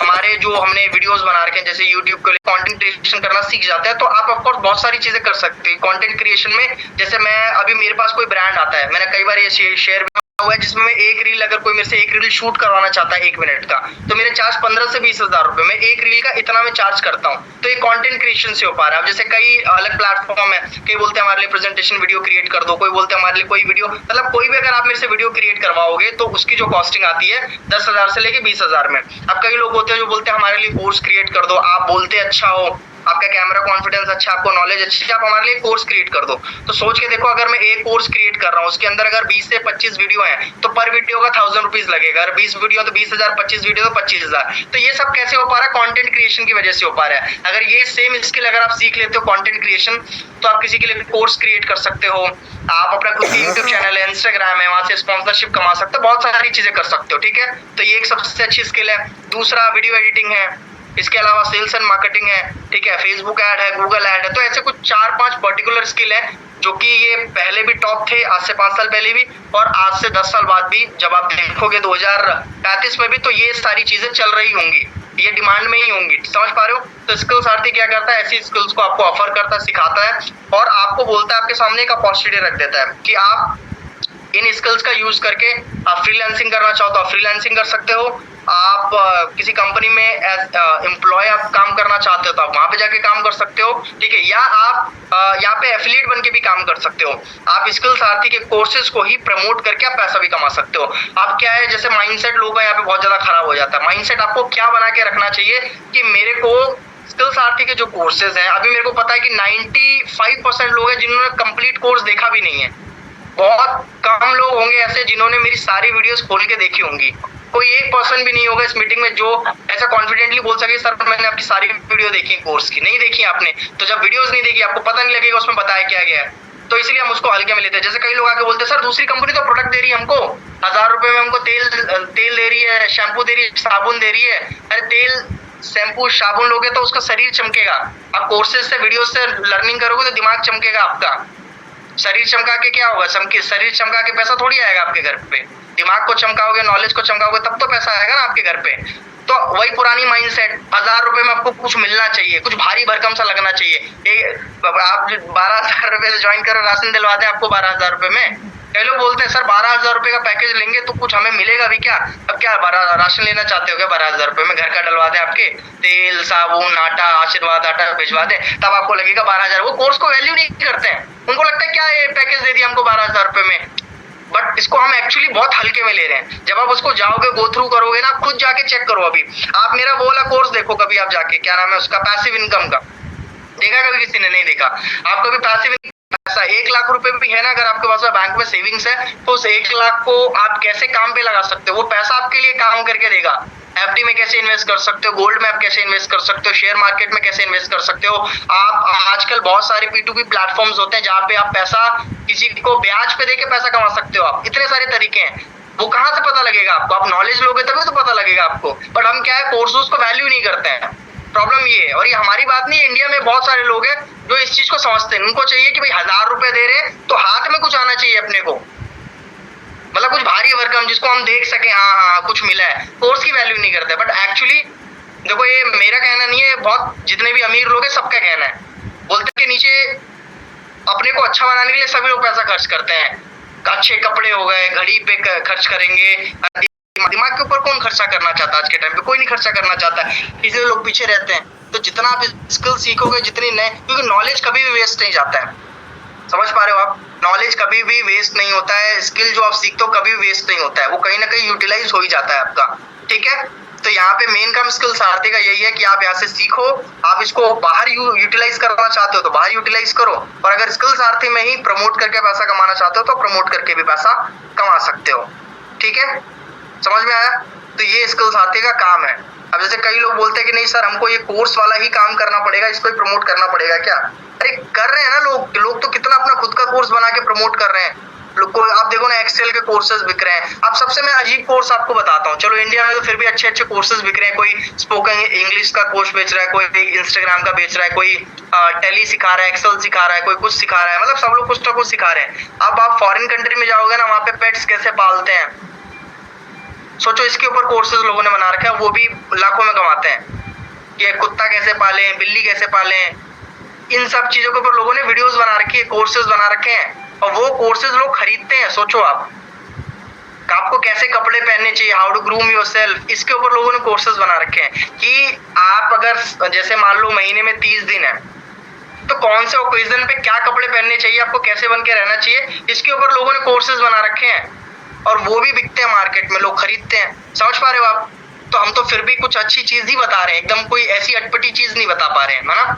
हमारे जो हमने वीडियोस बना रखे हैं जैसे यूट्यूब के लिए कंटेंट क्रिएशन करना सीख जाते हैं तो आप ऑफ कोर्स बहुत सारी चीजें कर सकते हैं कंटेंट क्रिएशन में। जैसे मैं अभी मेरे पास कोई ब्रांड आता है, मैंने कई बार ये शेयर हुआ है जिसमें मैं एक रील, अगर कोई मेरे से एक रील शूट करवाना चाहता है 1 मिनट का, तो मेरे चार्ज 15 से 20 हजार रुपए, मैं एक रील का इतना मैं चार्ज करता हूँ। तो ये कंटेंट क्रिएशन से हो पा रहा है। अब जैसे कई अलग प्लेटफॉर्म है, कई बोलते हैं हमारे लिए प्रेजेंटेशन वीडियो क्रिएट कर दो, कोई बोलते हैं हमारे लिए कोई वीडियो, मतलब कोई भी अगर आप मेरे से वीडियो क्रिएट करवाओगे तो उसकी जो कॉस्टिंग आती है 10,000 से लेके 20,000 में। अब कई लोग होते हैं जो बोलते हैं हमारे लिए कोर्स क्रिएट कर दो, आप बोलते अच्छा हो, आपका कैमरा कॉन्फिडेंस अच्छा, आपको नॉलेज अच्छी है, आप हमारे लिए कोर्स क्रिएट कर दो। तो सोच के देखो, अगर मैं एक कोर्स क्रिएट कर रहा हूँ उसके अंदर अगर 20 से 25 वीडियो है तो पर वीडियो का 1000 रुपीज लगेगा। अगर 20 वीडियो तो 20,000, 25 वीडियो तो 25,000। तो ये सब कैसे हो पा रहा है? कंटेंट क्रिएशन की वजह से हो पा रहा है। अगर ये सेम स्किल अगर आप सीख लेते हो कंटेंट क्रिएशन, तो आप किसी के लिए कोर्स क्रिएट कर सकते हो, आप अपना खुद की यूट्यूब चैनल है, इंस्टाग्राम है, वहां से स्पॉन्सरशिप कमा सकते हो, बहुत सारी चीजें कर सकते हो। ठीक है, तो ये एक सबसे अच्छी स्किल है। दूसरा वीडियो एडिटिंग है, इसके अलावा सेल्स एंड मार्केटिंग है, ठीक है, फेसबुक ऐड है, गूगल ऐड है। तो ऐसे कुछ 4-5 पर्टिकुलर स्किल है जो कि ये पहले भी टॉप थे, आज से 5 साल पहले भी, और आज से 10 साल बाद भी जब आप देखोगे 2035 में भी, तो ये सारी चीजें चल रही होंगी, ये डिमांड में ही होंगी। समझ पा रहे हो? तो स्किल सारथी क्या करता है, ऐसी स्किल्स को आपको ऑफर करता है, सिखाता है और आपको बोलता है, आपके सामने एक अपॉर्चुनिटी रख देता है कि आप इन स्किल्स का यूज करके आप फ्रीलांसिंग करना चाहो तो आप फ्रीलांसिंग कर सकते हो, आप किसी कंपनी में एज एम्प्लॉय आप काम करना चाहते हो तो आप वहां पे जाके काम कर सकते हो। ठीक है, या आप यहाँ पे एफिलिएट बन के भी काम कर सकते हो। आप स्किल सारथी के कोर्सेज को ही प्रमोट करके आप पैसा भी कमा सकते हो। आप क्या है, जैसे माइंडसेट लोगों का यहाँ पे बहुत ज्यादा खराब हो जाता है। माइंडसेट आपको क्या बना के रखना चाहिए कि मेरे को स्किल सारथी के जो कोर्सेज हैं, अभी मेरे को पता है कि 95% लोग हैं जिन्होंने कंप्लीट कोर्स देखा भी नहीं है। बहुत कम लोग होंगे ऐसे जिन्होंने मेरी सारी वीडियोस खोल के देखी होंगी। कोई एक पर्सन भी नहीं होगा इस मीटिंग में जो ऐसा कॉन्फिडेंटली बोल सके सर मैंने आपकी सारी वीडियो देखी है कोर्स की। नहीं देखी आपने, तो जब वीडियोस नहीं देखी आपको पता नहीं लगेगा उसमें बताया क्या गया है। तो इसलिए हम उसको हल्के में लेते हैं। जैसे कई लोग आके बोलते हैं सर दूसरी कंपनी तो प्रोडक्ट दे रही है हमको, 1000 रुपए में हमको तेल दे रही है, शैम्पू दे रही है, साबुन दे रही है। अरे तेल शैम्पू साबुन लोगे तो उसका शरीर चमकेगा। आप कोर्सेज से वीडियो से लर्निंग करोगे तो दिमाग चमकेगा आपका। शरीर चमका के क्या होगा? शरीर चमका के पैसा थोड़ी आएगा आपके घर पे। दिमाग को चमकाओगे, नॉलेज को चमकाओगे तब तो पैसा आएगा ना आपके घर पे। तो वही पुरानी माइंडसेट, 1000 रुपए में आपको कुछ मिलना चाहिए, कुछ भारी भरकम सा लगना चाहिए। आप 12,000 रुपए से ज्वाइन करो, राशन दिलवा दे आपको 12,000 रुपए में। कई लोग बोलते हैं सर 12,000 रुपए का पैकेज लेंगे तो कुछ हमें मिलेगा भी क्या? अब क्या 12 राशन लेना चाहते हो क्या? 12,000 रुपए में घर का डलवा दे आपके, तेल साबुन आटा, आशीर्वाद आटा भिजवा दे, तब आपको लगेगा 12,000। वो कोर्स को वैल्यू नहीं करते हैं, उनको लगता है क्या ये पैकेज दे दिया हमको 12,000 रुपए में। बट इसको हम एक्चुअली बहुत हल्के में ले रहे हैं। जब आप उसको जाओगे, गो थ्रू करोगे ना, खुद जाके चेक करो। अभी आप मेरा वो वाला कोर्स देखो कभी, आप जाके, क्या नाम है उसका, पैसिव इनकम का, देखा कभी किसी ने? नहीं देखा। आप कभी पैसिव पैसा 1 लाख रुपए भी है ना, अगर आपके पास बैंक में सेविंग्स है तो उस 1 लाख को आप कैसे काम पे लगा सकते हो? वो पैसा आपके लिए काम करके देगा। एफडी में कैसे इन्वेस्ट कर सकते हो, गोल्ड में आप कैसे इन्वेस्ट कर सकते हो, शेयर मार्केट में कैसे इन्वेस्ट कर सकते हो। आप आजकल बहुत सारे P2P प्लेटफॉर्म्स होते हैं जहाँ पे आप पैसा किसी को ब्याज पे देके पैसा कमा सकते हो। आप इतने सारे तरीके हैं, वो कहाँ से पता लगेगा आपको? आप नॉलेज लोगे तभी तो पता लगेगा आपको। बट हम क्या है, कोर्सेज को वैल्यू नहीं करते हैं। प्रॉब्लम ये है, और ये हमारी बात नहीं है, इंडिया में बहुत सारे लोग हैं जो इस चीज को समझते हैं। उनको चाहिए कि भाई 1000 रुपए दे रहे तो हाथ में कुछ आना चाहिए अपने को, मतलब कुछ भारी भरकम जिसको हम देख सके, हाँ हाँ कुछ मिला है। कोर्स की वैल्यू नहीं करते। बट एक्चुअली देखो, ये मेरा कहना नहीं है, बहुत जितने भी अमीर लोग हैं सबका कहना है। बोलते के नीचे अपने को अच्छा बनाने के लिए सभी लोग पैसा खर्च करते हैं। अच्छे कपड़े हो गए, घड़ी पे खर्च करेंगे। दिमाग के ऊपर कौन खर्चा करना चाहता है? आज के टाइम पे कोई नहीं खर्चा करना चाहता है, इसलिए लोग पीछे रहते हैं। तो जितना आप स्किल सीखोगे, जितनी नए, क्योंकि नॉलेज कभी भी वेस्ट नहीं जाता है। समझ पा रहे हो आप? नॉलेज कभी भी वेस्ट नहीं होता है। स्किल जो आप सीखते हो कभी भी वेस्ट नहीं होता है, वो कहीं ना कहीं यूटिलाइज हो ही जाता है आपका। ठीक है, तो यहाँ पे मेन काम स्किल सारथी का यही है कि आप यहाँ से सीखो, आप इसको बाहर यूटिलाइज करना चाहते हो तो बाहर यूटिलाइज करो, और अगर स्किल सारथी में ही प्रमोट करके पैसा कमाना चाहते हो तो प्रमोट करके भी पैसा कमा सकते हो। ठीक है, समझ में आया? तो ये स्किल सारथी का काम है। अब जैसे कई लोग बोलते हैं कि नहीं सर हमको ये कोर्स वाला ही काम करना पड़ेगा, इसको ही प्रमोट करना पड़ेगा क्या? अरे कर रहे हैं ना लोग तो कितना अपना खुद का कोर्स बना के प्रमोट कर रहे हैं। आप देखो ना एक्सेल के कोर्सेज बिक रहे हैं। अब सबसे मैं अजीब कोर्स आपको बताता हूँ, चलो इंडिया में तो फिर भी अच्छे अच्छे कोर्सेज बिक रहे हैं, कोई स्पोकन इंग्लिश का कोर्स बेच रहा है, कोई इंस्टाग्राम का बेच रहा है, कोई टेली सिखा रहा है, एक्सेल सिखा रहा है, कोई कुछ सिखा रहा है, मतलब सब लोग कुछ ना कुछ सिखा रहे हैं। अब आप फॉरेन कंट्री में जाओगे ना, वहाँ पे पेट्स कैसे पालते हैं, सोचो, इसके ऊपर कोर्सेज लोगों ने बना रखे हैं, वो भी लाखों में कमाते हैं कि कुत्ता कैसे पाले, बिल्ली कैसे पाले, इन सब चीजों के ऊपर लोगों ने वीडियोस बना रखी है, कोर्सेज बना रखे हैं, और वो कोर्सेज लोग खरीदते हैं। सोचो आप, आपको कैसे कपड़े पहनने चाहिए, हाउ टू ग्रूम योरसेल्फ, इसके ऊपर लोगों ने कोर्सेज बना रखे हैं कि आप अगर जैसे मान लो महीने में 30 दिन है, तो कौन से ओकेजन पे क्या कपड़े पहनने चाहिए, आपको कैसे बन के रहना चाहिए, इसके ऊपर लोगों ने कोर्सेज बना रखे हैं, और वो भी बिकते हैं मार्केट में, लोग खरीदते हैं। समझ पा रहे हो आप? तो हम तो फिर भी कुछ अच्छी चीज ही बता रहे हैं, एकदम कोई ऐसी अटपटी चीज नहीं बता पा रहे हैं, है ना?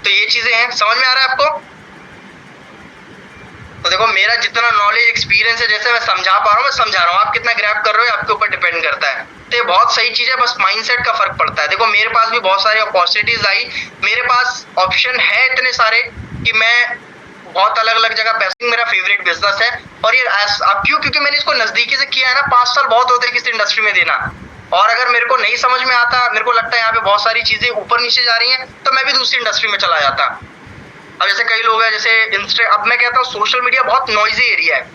तो ये चीजें हैं, समझ में आ रहा है आपको? तो देखो, मेरा जितना नॉलेज एक्सपीरियंस है, जैसे मैं समझा पा रहा हूँ, मैं समझा रहा हूँ, आप कितना ग्रैब कर रहे हो आपके ऊपर डिपेंड करता है। तो ये बहुत सही चीज है, बस माइंडसेट का फर्क पड़ता है। देखो, मेरे पास भी बहुत सारी अपॉर्चुनिटीज आई, मेरे पास ऑप्शन है इतने सारे कि मैं बहुत अलग अलग जगह पैसे, मेरा फेवरेट बिजनेस है, और ये अब क्यों, क्योंकि मैंने इसको नजदीकी से किया है ना। 5 साल बहुत होते हैं किसी इंडस्ट्री में देना, और अगर मेरे को नहीं समझ में आता, मेरे को लगता है यहाँ पे बहुत सारी चीजें ऊपर नीचे जा रही हैं, तो मैं भी दूसरी इंडस्ट्री में चला जाता। अब जैसे कई लोग हैं, जैसे अब मैं कहता हूँ सोशल मीडिया बहुत नॉइजी एरिया है,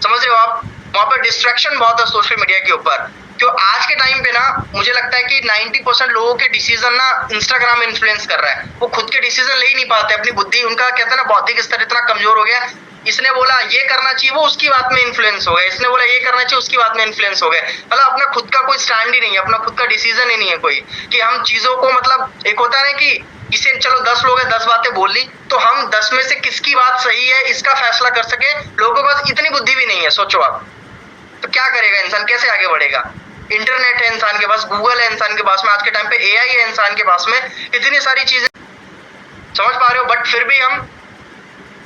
समझ रहे हो आप? वहाँ पर डिस्ट्रैक्शन बहुत है सोशल मीडिया के ऊपर। क्यों आज के टाइम पे ना मुझे लगता है कि 90% लोगों के डिसीजन ना इंस्टाग्राम इन्फ्लुएंस कर रहा है। वो खुद के डिसीजन ले ही नहीं पाते, अपनी बुद्धि, उनका कहते हैं ना बौद्धिक स्तर इतना कमजोर हो गया। इसने बोला ये करना चाहिए, वो उसकी बात में इन्फ्लुएंस हो गए, इसने बोला ये करना चाहिए, उसकी बात में इन्फ्लुएंस हो गए। मतलब अपना खुद का कोई स्टैंड ही नहीं है, अपना खुद का डिसीजन ही नहीं है कोई, कि हम चीजों को, मतलब एक होता है ना कि इसे, चलो 10 लोग हैं, 10 बातें बोल ली, तो हम 10 में से किसकी बात सही है इसका फैसला कर सके, लोगों के पास इतनी बुद्धि भी नहीं है। सोचो आप, तो क्या करेगा इंसान, कैसे आगे बढ़ेगा? इंटरनेट है इंसान के पास, गूगल है इंसान के पास में, आज के टाइम पे एआई है इंसान के पास में, इतनी सारी चीजें, समझ पा रहे हो? बट फिर भी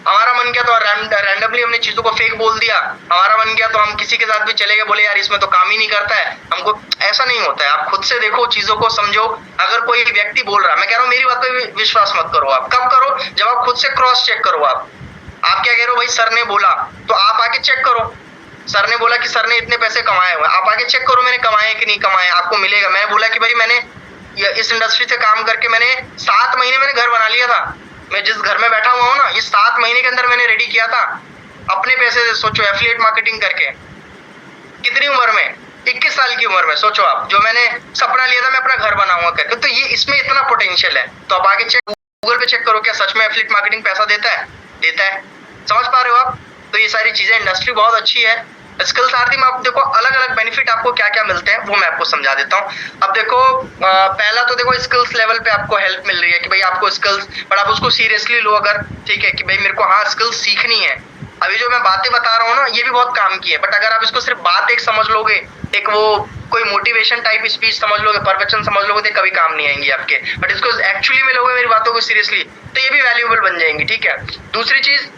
हमारा मन किया तो रैंडमली हमने चीजों को फेक बोल दिया, हमारा मन किया तो हम किसी के साथ भी चले गए, बोले यार इसमें तो काम ही नहीं करता है हमको। ऐसा नहीं होता है, आप खुद से देखो, चीजों को समझो। अगर कोई व्यक्ति बोल रहा है, मैं कह रहा हूँ मेरी बात पे विश्वास मत करो। आप कब करो? जब आप खुद से क्रॉस चेक करो। आप क्या कह रहे हो, भाई सर ने बोला, तो आप आके चेक करो। सर ने बोला कि सर ने इतने पैसे कमाए हुए, आप आगे चेक करो मैंने कमाए कि नहीं कमाए, आपको मिलेगा। मैंने बोला कि भाई मैंने इस इंडस्ट्री से काम करके मैंने 7 महीने मैंने घर बना लिया था। मैं जिस घर में बैठा हुआ हूँ ना, ये 7 महीने के अंदर मैंने रेडी किया था अपने पैसे से। सोचो, एफिलिएट मार्केटिंग करके, कितनी उम्र में, 21 साल की उम्र में। सोचो आप, जो मैंने सपना लिया था मैं अपना घर बनाऊंगा करके, तो ये इसमें इतना पोटेंशियल है। तो आप आगे चेक, गूगल पे चेक करो, क्या सच में एफिलिएट मार्केटिंग पैसा देता है? देता है। समझ पा रहे हो आप? तो ये सारी चीजें, इंडस्ट्री बहुत अच्छी है। स्किल्स आरती में आप देखो अलग अलग बेनिफिट आपको क्या क्या मिलते हैं, वो मैं आपको समझा देता हूँ। अब देखो, पहला तो देखो स्किल्स लेवल पे आपको हेल्प मिल रही है कि भाई आपको स्किल्स, बट आप उसको सीरियसली लो अगर, ठीक है, कि भाई मेरे को हाँ स्किल्स सीखनी है। अभी जो मैं बातें बता रहा हूँ ना, ये भी बहुत काम की है, बट अगर आप इसको सिर्फ बात एक समझ लोगे, एक वो कोई मोटिवेशन टाइप स्पीच समझ लोगे, प्रवचन समझ लोगे, तो कभी काम नहीं आएंगी आपके। बट इसको एक्चुअली में लोगे मेरी बातों को सीरियसली, तो ये भी वैल्यूएबल बन जाएंगी। ठीक है, दूसरी चीज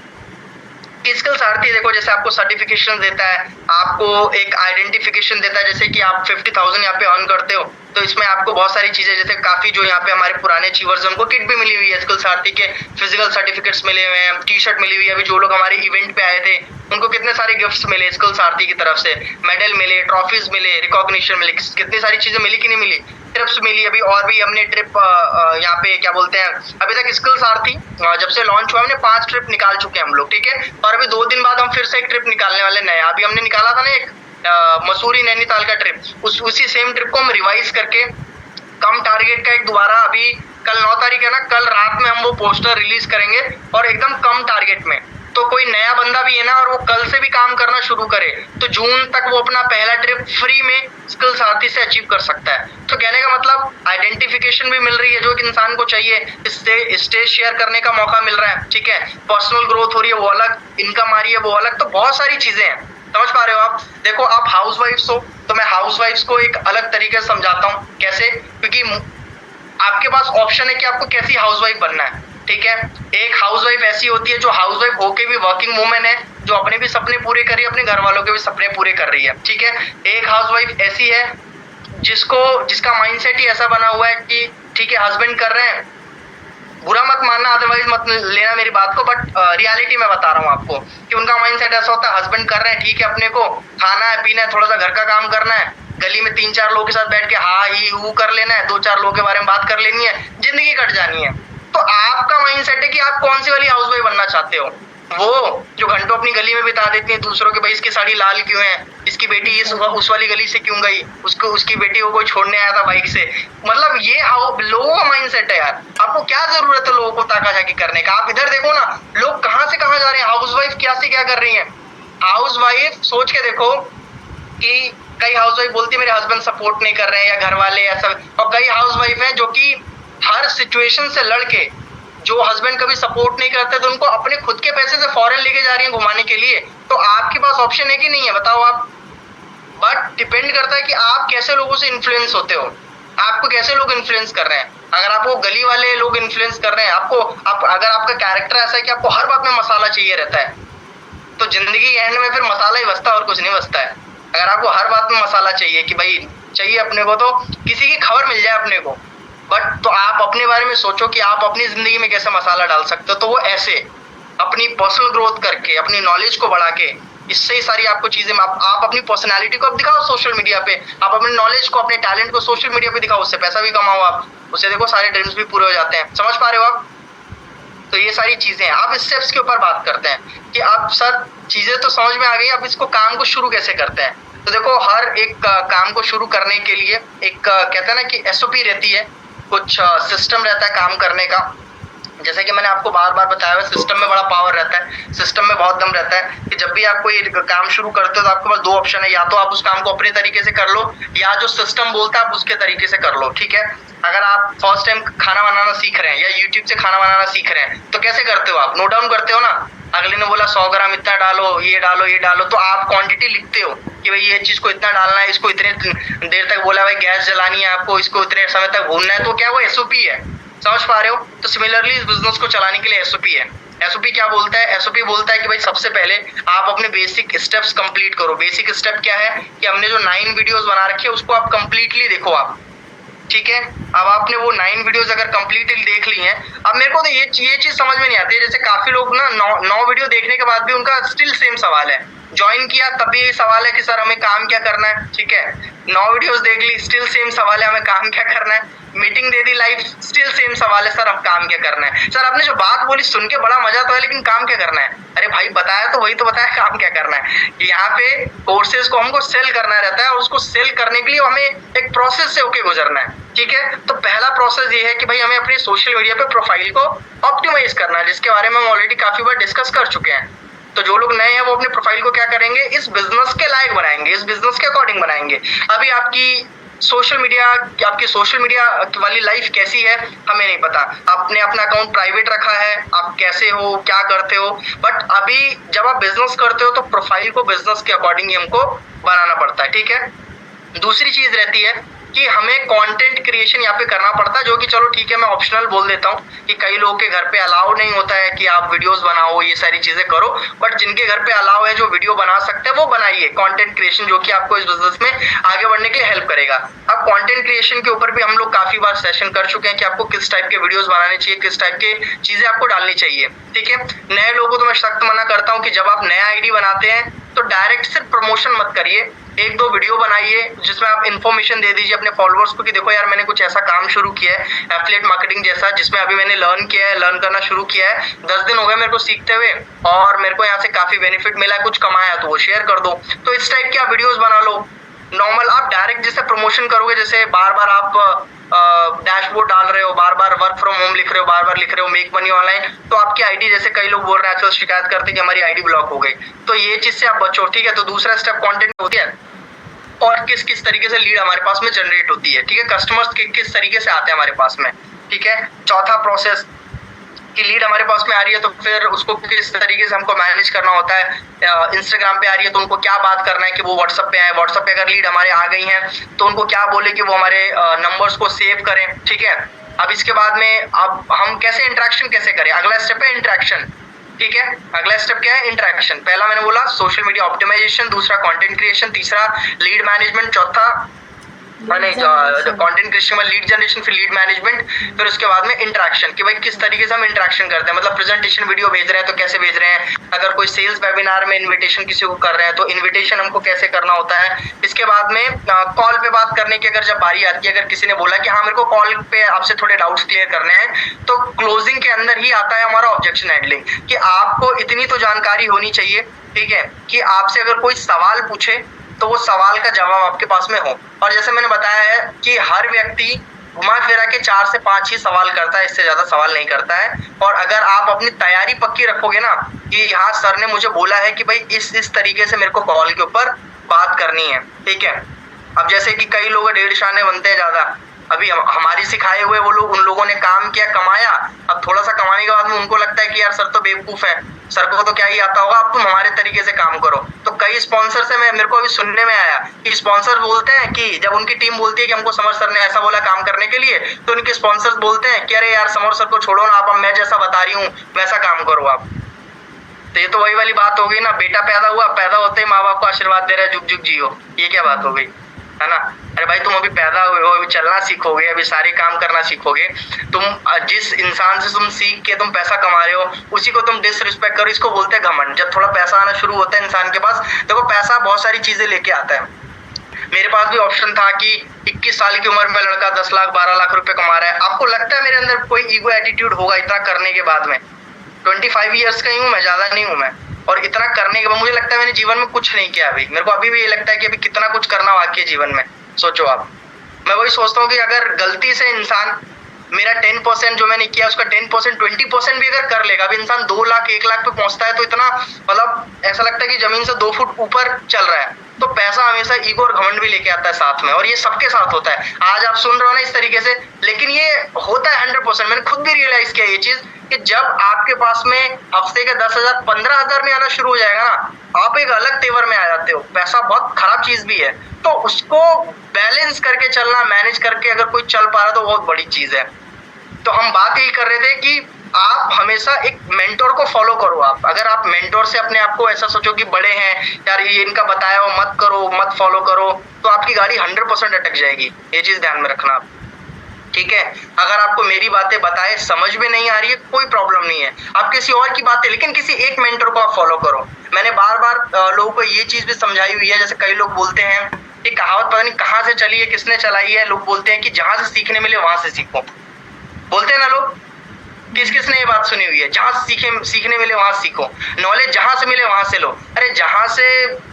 स्किल्स आती है, देखो जैसे आपको सर्टिफिकेशन देता है, आपको एक आइडेंटिफिकेशन देता है, जैसे कि आप 50,000 यहाँ पे अर्न करते हो, तो इसमें आपको बहुत सारी चीजें, जैसे काफी जो यहाँ पे हमारे पुराने अचीवर्स उनको किट भी मिली हुई है, स्किल्स आरती के फिजिकल सर्टिफिकेट्स मिले हुए हैं, टी शर्ट मिली हुई है। अभी जो लोग हमारे इवेंट पे आए थे उनको कितने सारे गिफ्ट्स मिले स्किल्स आरती की तरफ से, मेडल मिले, ट्रॉफीज मिले, रिकॉग्निशन मिले, कितनी सारी चीजें मिली कि नहीं मिली, ट्रिप्स मिली। अभी और भी हमने ट्रिप यहाँ पे क्या बोलते हैं, अभी तक स्किल्स आरती जब से लॉन्च हुआ हमने 5 ट्रिप निकाल चुके हैं हम लोग। ठीक है, और अभी 2 दिन बाद हम फिर से एक ट्रिप निकालने वाले नया। अभी हमने निकाला था ना एक मसूरी नैनीताल का ट्रिप, उसी सेम ट्रिप को हम रिवाइज करके कम टारगेट का एक दोबारा, अभी कल 9 तारीख है ना, कल रात में हम वो पोस्टर रिलीज करेंगे और एकदम कम टारगेट में। तो कोई नया बंदा भी है ना और वो कल से भी काम करना शुरू करे, तो जून तक वो अपना पहला ट्रिप फ्री में स्किल्स आरती से अचीव कर सकता है। तो कहने का मतलब आइडेंटिफिकेशन भी मिल रही है जो कि इंसान को चाहिए, इससे स्टेज शेयर करने का मौका मिल रहा है। ठीक है, पर्सनल ग्रोथ हो रही है वो अलग, इनकम आ रही है वो अलग, तो बहुत सारी चीजें हैं। समझ पा रहे हो आप? देखो आप हाउस वाइफ्स हो, तो मैं हाउस वाइफ्स को एक अलग तरीके से समझाता हूँ। कैसे? क्योंकि आपके पास ऑप्शन है कि आपको कैसी हाउस वाइफ बनना है। ठीक है, एक हाउस वाइफ ऐसी होती है जो हाउस वाइफ होके भी वर्किंग वुमेन है, जो अपने भी सपने पूरे कर रही है, अपने घर वालों के भी सपने पूरे कर रही है। ठीक है, एक हाउस वाइफ ऐसी है जिसका माइंडसेट ही ऐसा बना हुआ है कि ठीक है हस्बैंड कर रहे हैं बुरा मत मानना, अदरवाइज मत लेना मेरी बात को, बट रियलिटी में बता रहा हूँ आपको कि उनका माइंडसेट ऐसा होता है, हस्बैंड कर रहे हैं ठीक है, अपने को खाना है पीना है, थोड़ा सा घर का काम करना है, गली में 3-4 लोगों के साथ बैठ के हाँ ही वो कर लेना है, 2-4 लोगों के बारे में बात कर लेनी है, जिंदगी कट जानी है। तो आपका माइंडसेट है कि आप कौन सी वाली हाउसवाइफ बनना चाहते हो, वो जो घंटों अपनी गली में बिता देती है दूसरों के, भाई इसकी साड़ी लाल क्यों है, इसकी बेटी इस उस वाली गली से क्यों गई, उसको उसकी बेटी को कोई छोड़ने आया था बाइक से। मतलब ये लोगों का माइंडसेट है यार। आपको क्या जरूरत है लोगों को ताकाझाकी करने का? आप इधर देखो ना, लोग कहाँ से कहाँ जा रहे हैं, हाउसवाइफ क्या से क्या कर रही है। हाउसवाइफ सोच के देखो कि कई हाउसवाइफ बोलती है मेरे हस्बैंड सपोर्ट नहीं कर रहे हैं या घर वाले ऐसा, और कई हाउसवाइफ है जो कि हर सिचुएशन से लड़के, जो हस्बैंड कभी सपोर्ट नहीं करते तो उनको अपने खुद के पैसे से फॉरेन लेके जा रही हैं घुमाने के लिए। तो आपके पास ऑप्शन है कि नहीं है, बताओ आप। बट डिपेंड करता है कि आप कैसे लोगों से इन्फ्लुएंस होते हो, आपको कैसे लोग इन्फ्लुएंस कर रहे हैं। अगर आपको गली वाले लोग इन्फ्लुएंस कर रहे हैं, अगर आपका कैरेक्टर ऐसा है कि आपको हर बात में मसाला चाहिए रहता है, तो जिंदगी एंड में फिर मसाला ही बचता है और कुछ नहीं बचता है। अगर आपको हर बात में मसाला चाहिए कि भाई चाहिए अपने को, तो किसी की खबर मिल जाए अपने को, बट तो आप अपने बारे में सोचो कि आप अपनी जिंदगी में कैसे मसाला डाल सकते हो। तो वो ऐसे अपनी पर्सनल ग्रोथ करके, अपनी नॉलेज को बढ़ा के, इससे ही सारी आपको चीजें, आप अपनी पर्सनालिटी को आप दिखाओ सोशल मीडिया पे, आप अपने नॉलेज को अपने टैलेंट को सोशल मीडिया पे दिखाओ, उससे पैसा भी कमाओ आप, उससे देखो सारे ड्रीम्स भी पूरे हो जाते हैं। समझ पा रहे हो आप? तो ये सारी चीजें हैं। आप स्टेप्स के ऊपर बात करते हैं कि आप सर चीजें तो समझ में आ गई, अब इसको काम को शुरू कैसे करते हैं। तो देखो हर एक काम को शुरू करने के लिए एक कहते हैं ना कि एसओपी रहती है, कुछ सिस्टम रहता है काम करने का। जैसे कि मैंने आपको बार बार बताया हुआ, सिस्टम में बड़ा पावर रहता है, सिस्टम में बहुत दम रहता है कि जब भी आप कोई काम शुरू करते हो तो आपके पास दो ऑप्शन है, या तो आप उस काम को अपने तरीके से कर लो, या जो सिस्टम बोलता है आप उसके तरीके से कर लो। ठीक है, अगर आप फर्स्ट टाइम खाना बनाना सीख रहे हैं या यूट्यूब से खाना बनाना सीख रहे हैं, तो कैसे करते हो आप? नोट डाउन करते हो ना। अगले ने बोला 100 ग्राम इतना डालो, ये डालो ये डालो, तो आप क्वांटिटी लिखते हो कि भाई ये चीज को इतना डालना है, इसको इतने देर तक बोला भाई गैस जलानी है आपको, इसको इतने समय तक भूनना है। तो क्या वो एसओपी है? समझ पा रहे हो? तो सिमिलरली इस बिजनेस को चलाने के लिए एसओपी है। एसओपी क्या बोलता है? एसओपी बोलता है कि भाई सबसे पहले आप अपने बेसिक स्टेप्स कंप्लीट करो। बेसिक स्टेप क्या है कि हमने जो 9 वीडियोस बना रखे हैं उसको आप कंप्लीटली देखो आप। ठीक है, अब आपने वो 9 वीडियोस अगर कंप्लीटली देख ली हैं, अब मेरे को तो ये चीज समझ में नहीं आती है। जैसे काफी लोग ना 9 वीडियो देखने के बाद भी उनका स्टिल सेम सवाल है, ज्वाइन किया तब भी यही सवाल है कि सर हमें काम क्या करना है। ठीक है, 9 वीडियोस देख ली, स्टिल सेम सवाल है हमें काम क्या करना है। Meeting they the live, still same सवाल है सर अब काम क्या करना है। सर आपने जो बात बोली सुन के बड़ा मजा तो है, लेकिन काम क्या करना है? अरे भाई बताया तो वही तो बताया, काम क्या करना है। यहाँ पे कोर्सेज को हमको सेल करना रहता है, और उसको सेल करने के लिए हमें एक प्रोसेस से होके गुजरना है। ठीक है, तो पहला प्रोसेस ये है कि भाई हमें अपनी सोशल मीडिया पे प्रोफाइल को ऑप्टिमाइज करना है, जिसके बारे में हम ऑलरेडी काफी बार डिस्कस कर चुके हैं। तो जो लोग नए हैं वो अपने प्रोफाइल को क्या करेंगे, इस बिजनेस के लायक बनाएंगे, इस बिजनेस के अकॉर्डिंग बनाएंगे। अभी आपकी सोशल मीडिया वाली लाइफ कैसी है हमें नहीं पता, आपने अपना अकाउंट प्राइवेट रखा है, आप कैसे हो क्या करते हो, बट अभी जब आप बिजनेस करते हो तो प्रोफाइल को बिजनेस के अकॉर्डिंग ही हमको बनाना पड़ता है। ठीक है, दूसरी चीज रहती है कि हमें कंटेंट क्रिएशन यहाँ पे करना पड़ता है, जो कि चलो ठीक है मैं ऑप्शनल बोल देता हूँ कि कई लोगों के घर पे अलाउ नहीं होता है कि आप वीडियोस बनाओ ये सारी चीजें करो, बट जिनके घर पे अलाउ है, जो वीडियो बना सकते हैं वो बनाइए कंटेंट क्रिएशन, जो कि आपको इस बिजनेस में आगे बढ़ने के लिए हेल्प करेगा। अब कंटेंट क्रिएशन के ऊपर भी हम लोग काफी बार सेशन कर चुके हैं कि आपको किस टाइप के वीडियोस बनाने चाहिए, किस टाइप के चीजें आपको डालनी चाहिए। ठीक है, नए लोगों को तो मैं सख्त मना करता हूँ कि जब आप नया आईडी बनाते हैं तो डायरेक्ट सिर्फ प्रमोशन मत करिए, 1-2 वीडियो बनाइए जिसमें आप इन्फॉर्मेशन दे दीजिए अपने फॉलोअर्स को कि देखो यार मैंने कुछ ऐसा काम शुरू किया है, एफिलिएट मार्केटिंग जैसा, जिसमें अभी मैंने लर्न करना शुरू किया है, 10 दिन हो गए मेरे को सीखते हुए और मेरे को यहाँ से काफी बेनिफिट मिला है, कुछ कमाया, तो वो शेयर कर दो। तो इस टाइप के आप वीडियोस बना लो। नॉर्मल आप डायरेक्ट जैसे प्रमोशन करोगे, जैसे बार बार आप डैशबोर्ड डाल रहे हो, बार बार वर्क फ्रॉम होम लिख रहे हो, बार बार लिख रहे हो मेक मनी ऑनलाइन, तो आपकी आईडी, जैसे कई लोग बोल रहे हैं आजकल शिकायत करते हैं कि हमारी आईडी ब्लॉक हो गई, तो ये चीज से आप बचो। ठीक है, तो दूसरा स्टेप कंटेंट होती है और किस किस तरीके से लीड हमारे पास में जनरेट होती है। ठीक है, कस्टमर्स किस तरीके से आते हैं हमारे पास में। ठीक है, चौथा प्रोसेस की लीड हमारे पास में आ रही है तो फिर उसको किस तरीके से हमको मैनेज करना होता है। इंस्टाग्राम पे आ रही है तो उनको क्या बात करना है कि वो व्हाट्सएप पे आए, व्हाट्सएप पे अगर लीड हमारे आ गई हैं तो उनको क्या बोले कि वो हमारे नंबर्स को सेव करें। ठीक है, अब इसके बाद में अब हम कैसे इंटरेक्शन कैसे करें, अगला स्टेप है इंटरेक्शन। ठीक है, अगला स्टेप क्या है, इंटरेक्शन। पहला मैंने बोला सोशल मीडिया ऑप्टिमाइजेशन, दूसरा कंटेंट क्रिएशन, तीसरा लीड मैनेजमेंट, चौथा नहीं, कंटेंट क्रिएशन में लीड जनरेशन, फिर लीड मैनेजमेंट, फिर उसके बाद में इंटरेक्शन कि भाई किस तरीके से हम इंटरेक्शन करते हैं, मतलब प्रेजेंटेशन वीडियो भेज रहे हैं तो कैसे भेज रहे हैं, अगर कोई सेल्स वेबिनार में इनविटेशन किसी को कर रहे हैं तो इनविटेशन हमको कैसे करना होता है। इसके बाद में कॉल पे बात करने की अगर जब बारी आती है, अगर किसी ने बोला कि हाँ मेरे को कॉल पे आपसे थोड़े डाउट्स क्लियर करने हैं, तो क्लोजिंग के अंदर ही आता है हमारा ऑब्जेक्शन हैंडलिंग, कि आपको इतनी तो जानकारी होनी चाहिए, ठीक है, कि आपसे अगर कोई सवाल पूछे तो वो सवाल का जवाब आपके पास में हो। और जैसे मैंने बताया है कि हर व्यक्ति घुमा फिरा के 4 से 5 ही सवाल करता है, इससे ज्यादा सवाल नहीं करता है। और अगर आप अपनी तैयारी पक्की रखोगे ना कि हाँ सर ने मुझे बोला है कि भाई इस तरीके से मेरे को कॉल के ऊपर बात करनी है, ठीक है। अब जैसे कि कई लोग डेढ़ शाने बनते हैं ज्यादा, अभी हमारी सिखाए हुए वो लोग, उन लोगों ने काम किया, कमाया, अब थोड़ा सा कमाने के बाद में उनको लगता है कि यार सर तो बेवकूफ है, सर को तो क्या ही आता होगा, अब तुम हमारे तरीके से काम करो। तो कई स्पॉन्सर से मेरे को अभी सुनने में आया कि स्पॉन्सर बोलते हैं कि जब उनकी टीम बोलती है कि हमको समर सर ने ऐसा बोला काम करने के लिए, तो उनके स्पॉन्सर्स बोलते हैं कि अरे यार समर सर को छोड़ो ना, आप मैं जैसा बता रही हूँ वैसा काम करो आप। तो ये तो वही वाली बात हो गई ना, बेटा पैदा हुआ, पैदा होते ही माँ बाप को आशीर्वाद दे रहा है जुग जुग जियो, ये क्या बात हो गई, है ना। अरे भाई तुम अभी पैदा हुए हो, अभी चलना सीखोगे, अभी सारे काम करना सीखोगे, तुम जिस इंसान से तुम सीख के तुम पैसा कमा रहे हो उसी को तुम डिसरिस्पेक्ट करो, इसको बोलते हैं घमंड। जब थोड़ा पैसा आना शुरू होता है इंसान के पास, देखो पैसा बहुत सारी चीजें लेके आता है। मेरे पास भी ऑप्शन था कि 21 साल की उम्र में लड़का 10 लाख 12 लाख रुपए कमा रहा है, आपको लगता है मेरे अंदर कोई ईगो एटीट्यूड होगा इतना करने के बाद में? 25 ईयर्स का ही हूँ मैं, ज्यादा नहीं हूँ मैं, और इतना करने के बाद मुझे लगता है मैंने जीवन में कुछ नहीं किया। अभी मेरे को अभी भी ये लगता है कि अभी कितना कुछ करना बाकी है जीवन में। सोचो आप, मैं वही सोचता हूँ कि अगर गलती से इंसान मेरा 10% जो मैंने किया उसका 10% 20% भी अगर कर लेगा, अभी इंसान 2 लाख 1 लाख पे पहुंचता है तो इतना मतलब ऐसा लगता है कि जमीन से 2 फुट ऊपर चल रहा है। तो पैसा हमेशा ईगो और घमंड भी लेके आता है साथ में, और ये सबके साथ होता है। आज आप सुन रहे हो ना इस तरीके से, लेकिन ये होता है 100%। मैंने खुद भी रियलाइज किया ये चीज कि जब आपके पास में हफ्ते के 10,000 15,000 में आना शुरू हो जाएगा ना, आप एक अलग तेवर में आ जाते हो। पैसा बहुत खराब चीज भी है, तो उसको बैलेंस करके चलना, मैनेज करके अगर कोई चल पा रहा है तो बहुत बड़ी चीज है। तो हम बात यही कर रहे थे कि आप हमेशा एक मेंटोर को फॉलो करो। आप अगर आप मेंटोर से अपने आप को ऐसा सोचो कि बड़े हैं यार, ये इनका बताया हो मत करो, मत फॉलो करो, तो आपकी गाड़ी 100% अटक जाएगी। ये चीज ध्यान में रखना आप, ठीक है। अगर आपको मेरी बातें बताए समझ में नहीं आ रही है, कोई प्रॉब्लम नहीं है, आप किसी और की बातें, लेकिन किसी एक मेंटर को आप फॉलो करो। मैंने बार बार लोगों को ये चीज भी समझाई हुई है। जैसे कई लोग बोलते हैं, ये कहावत पता नहीं कहाँ से चली है, किसने चलाई है, लोग बोलते हैं कि जहां से सीखने मिले वहां से सीखो। बोलते हैं ना लोग, किसने ये बात सुनी हुई है, जहां से सीखने मिले वहां सीखो, नॉलेज जहां से मिले वहां से लो। अरे जहां से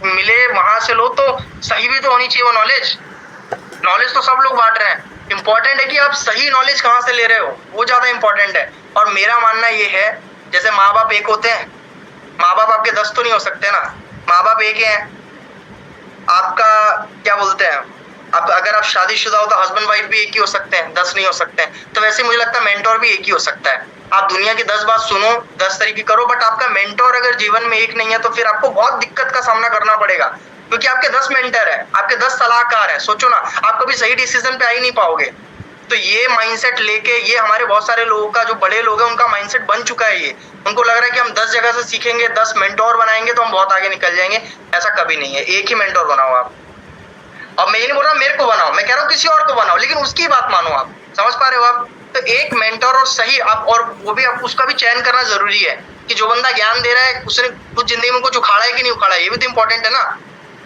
मिले वहां से लो, तो सही भी तो होनी चाहिए वो नॉलेज। नॉलेज तो सब लोग बांट रहे हैं, इंपॉर्टेंट है कि आप सही नॉलेज कहाँ से ले रहे हो, वो ज्यादा इंपॉर्टेंट है। और मेरा मानना ये है, जैसे माँ बाप एक होते हैं, माँ बाप आपके 10 तो नहीं हो सकते ना, माँ बाप एक ही हैं। आपका क्या बोलते हैं, अब अगर आप शादीशुदा हो तो हस्बैंड वाइफ भी एक ही हो सकते हैं, 10 नहीं हो सकते हैं। तो वैसे मुझे लगता है मेंटोर भी एक ही हो सकता है। आप दुनिया की 10 बात सुनो, 10 तरीके करो, बट आपका मेंटोर अगर जीवन में एक नहीं है तो फिर आपको बहुत दिक्कत का सामना करना पड़ेगा, क्योंकि आपके 10 मेंटर है, आपके 10 सलाहकार है। सोचो ना, आप कभी सही डिसीजन पे आ ही नहीं पाओगे। तो ये माइंडसेट लेके, ये हमारे बहुत सारे लोगों का, जो बड़े लोग हैं उनका माइंडसेट बन चुका है ये। उनको लग रहा है कि हम 10 जगह से सीखेंगे, 10 मेंटोर बनाएंगे तो हम बहुत आगे निकल जाएंगे। ऐसा कभी नहीं है, एक ही मेंटोर बनाओ आप। अब मैं ये नहीं बोल रहा मेरे को बनाओ, मैं कह रहा हूँ किसी और को बनाओ, लेकिन उसकी बात मानो आप। समझ पा रहे हो आप? तो एक मेंटोर और सही आप, और वो भी आप उसका भी चयन करना जरूरी है कि जो बंदा ज्ञान दे रहा है उसने कुछ जिंदगी में कुछ उखाड़ा है कि नहीं उखाड़ा है, ये भी तो इंपॉर्टेंट है ना।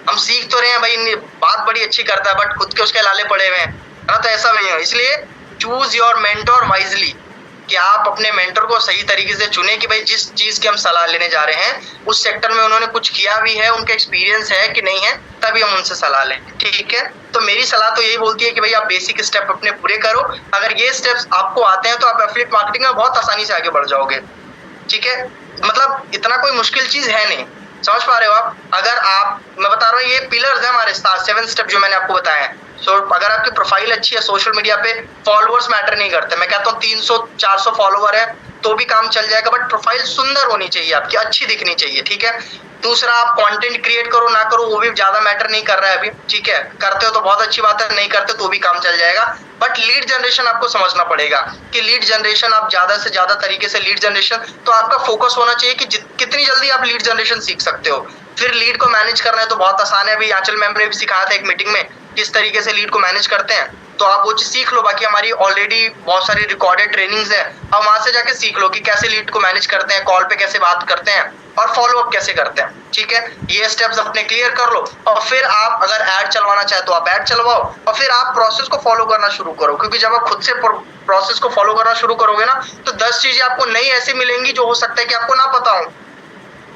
हम सीख तो रहे हैं भाई, बात बड़ी अच्छी करता है, बट खुद के उसके लाले पड़े हुए हैं ना, तो ऐसा नहीं हो। इसलिए चूज योर मेंटोर वाइजली, कि आप अपने मेंटर को सही तरीके से चुने कि भाई जिस चीज की हम सलाह लेने जा रहे हैं उस सेक्टर में उन्होंने कुछ किया भी है, उनका एक्सपीरियंस है कि नहीं है, तभी हम उनसे सलाह लें, ठीक है। तो मेरी सलाह तो यही बोलती है कि भाई आप बेसिक स्टेप अपने पूरे करो। अगर ये स्टेप्स आपको आते हैं तो आप एफिलिएट मार्केटिंग में बहुत आसानी से आगे बढ़ जाओगे, ठीक है। मतलब इतना कोई मुश्किल चीज है नहीं, समझ पा रहे हो आप? अगर आप, मैं बता रहा हूँ ये पिलर्स है हमारे 7 स्टेप जो मैंने आपको बताया है। अगर आपकी प्रोफाइल अच्छी है सोशल मीडिया पे, फॉलोअर्स मैटर नहीं करते। मैं कहता हूँ 300-400 फॉलोअर है तो भी काम चल जाएगा, बट प्रोफाइल सुंदर होनी चाहिए आपकी, अच्छी दिखनी चाहिए, ठीक है। दूसरा, आप कंटेंट क्रिएट करो ना करो वो भी ज्यादा मैटर नहीं कर रहा है अभी, ठीक है। करते हो तो बहुत अच्छी बात है, नहीं करते तो भी काम चल जाएगा। बट लीड जनरेशन आपको समझना पड़ेगा कि लीड जनरेशन आप ज्यादा से ज्यादा तरीके से लीड जनरेशन, तो आपका फोकस होना चाहिए कि कितनी जल्दी आप लीड जनरेशन सीख सकते हो। फिर लीड को मैनेज करना है तो बहुत आसान है। अभी आंचल मैम ने भी सिखाया था एक मीटिंग में किस तरीके से लीड को मैनेज करते हैं, तो आप वो चीज सीख लो। बाकी हमारी ऑलरेडी बहुत सारी रिकॉर्डेड ट्रेनिंग्स है, अब वहां से जाके सीख लो कि कैसे लीड को मैनेज करते हैं, कॉल पे कैसे बात करते हैं और फॉलो अप कैसे करते हैं। ठीक है, ये स्टेप्स अपने क्लियर कर लो और फिर आप अगर ऐड चलवाना चाहे तो आप ऐड चलवाओ और फिर आप प्रोसेस को फॉलो करना शुरू करो, क्योंकि जब आप खुद से प्रोसेस को फॉलो करना शुरू करोगे ना तो 10 चीजें आपको नई ऐसी मिलेंगी जो हो सकता है कि आपको ना पता हो।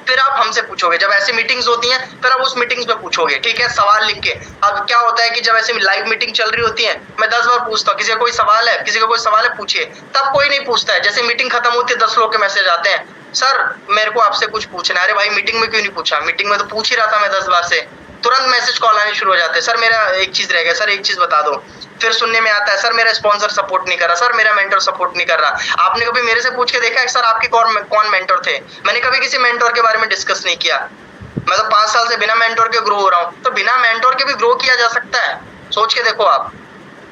फिर आप हमसे पूछोगे, जब ऐसी मीटिंग्स होती हैं फिर आप उस मीटिंग्स में पूछोगे, ठीक है, सवाल लिख के। अब क्या होता है कि जब ऐसे लाइव मीटिंग चल रही होती है, मैं 10 बार पूछता हूँ, किसी का कोई सवाल है, किसी का कोई सवाल है, पूछिए, तब कोई नहीं पूछता है। जैसे मीटिंग खत्म होती है 10 लोग के मैसेज आते हैं, सर मेरे को आपसे कुछ पूछना है। अरे भाई मीटिंग में क्यों नहीं पूछा, मीटिंग में तो पूछ ही रहा था मैं 10 बार से। तुरंत मैसेज कॉल आने शुरू हो जाते हैं, सर मेरा एक चीज रह गया, सर एक चीज बता दो। फिर सुनने में आता है, सर मेरा स्पॉन्सर सपोर्ट नहीं कर रहा, सर मेरा मेंटर सपोर्ट नहीं कर रहा। आपने कभी मेरे से पूछ के देखा है सर आपके कौन मेंटर थे? मैंने कभी किसी मेंटर के बारे में डिस्कस नहीं किया। मैं तो 5 साल से बिना मेंटर के ग्रो हो रहा हूँ, तो बिना मेंटर के भी ग्रो किया जा सकता है। सोच के देखो आप,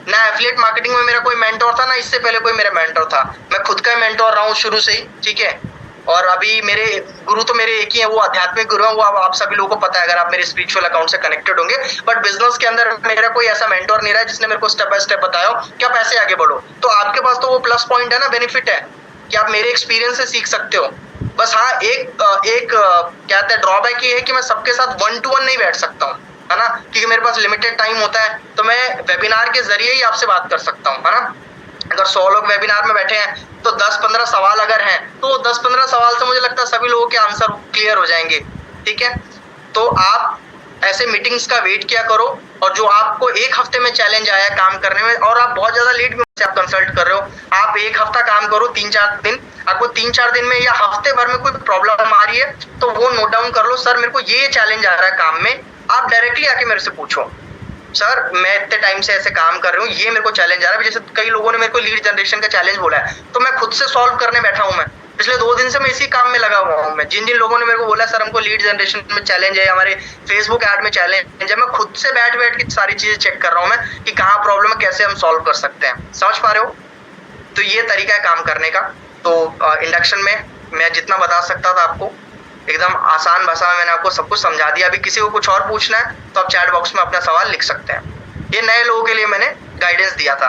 ना एफिलिएट मार्केटिंग में मेरा कोई मेंटर था, ना इससे पहले कोई मेरा मेंटर था। मैं खुद का मेंटर रहा हूँ शुरू से ही, ठीक है। और अभी मेरे गुरु तो मेरे एक ही है, वो आध्यात्मिक गुरु है, वो आप सभी लोगों को पता है अगर आप मेरे स्पिरिचुअल अकाउंट से कनेक्टेड होंगे। बट बिजनेस के अंदर मेरा कोई ऐसा मेंटर नहीं रहा है जिसने मेरे को स्टेप बाय स्टेप बताया हो कि आप ऐसे आगे बढ़ो। तो आपके पास तो वो प्लस पॉइंट है ना, बेनिफिट है कि आप मेरे एक्सपीरियंस से सीख सकते हो। बस हाँ, एक कहते हैं ड्रॉबैक ये है कि मैं सबके साथ 1 to 1 नहीं बैठ सकता हूँ, है ना, क्योंकि मेरे पास लिमिटेड टाइम होता है। तो मैं वेबिनार के जरिए ही आपसे बात कर सकता हूँ, है ना। अगर 100 लोग वेबिनार में बैठे हैं तो 10-15 सवाल अगर हैं तो 10-15 सवाल से मुझे लगता है सभी लोगों के आंसर क्लियर हो जाएंगे। ठीक है, तो आप ऐसे मीटिंग्स का वेट किया करो, और जो आपको 1 हफ्ते में चैलेंज आया है काम करने में, और आप बहुत ज्यादा लेट भी मुझसे आप कंसल्ट कर रहे हो, आप 1 हफ्ता काम करो, 3-4 दिन, आपको 3-4 दिन में या हफ्ते भर में कोई प्रॉब्लम आ रही है तो वो नोट डाउन कर लो, सर मेरे को ये चैलेंज आ रहा है काम में। आप डायरेक्टली आके मेरे से पूछो, सर मैं इतने टाइम से ऐसे काम कर रही हूँ, ये मेरे को चैलेंज आ रहा है। जैसे कई लोगों ने मेरे को लीड जनरेशन का चैलेंज बोला है, तो मैं खुद से सॉल्व करने बैठा हूँ। मैं पिछले 2 दिन से मैं इसी काम में लगा हुआ हूँ। मैं जिन जिन लोगों ने मेरे को बोला सर हमको लीड जनरेशन में चैलेंज है, हमारे फेसबुक ऐड में चैलेंज है, मैं खुद से बैठ के सारी चीजें चेक कर रहा हूँ मैं कि कहाँ प्रॉब्लम है, कैसे हम सॉल्व कर सकते हैं। समझ पा रहे हो? तो ये तरीका है काम करने का। तो इंडक्शन में मैं जितना बता सकता था आपको, एकदम आसान भाषा में मैंने आपको सब कुछ समझा दिया। अभी किसी को कुछ और पूछना है तो आप चैट बॉक्स में अपना सवाल लिख सकते हैं। ये नए लोगों के लिए मैंने गाइडेंस दिया था।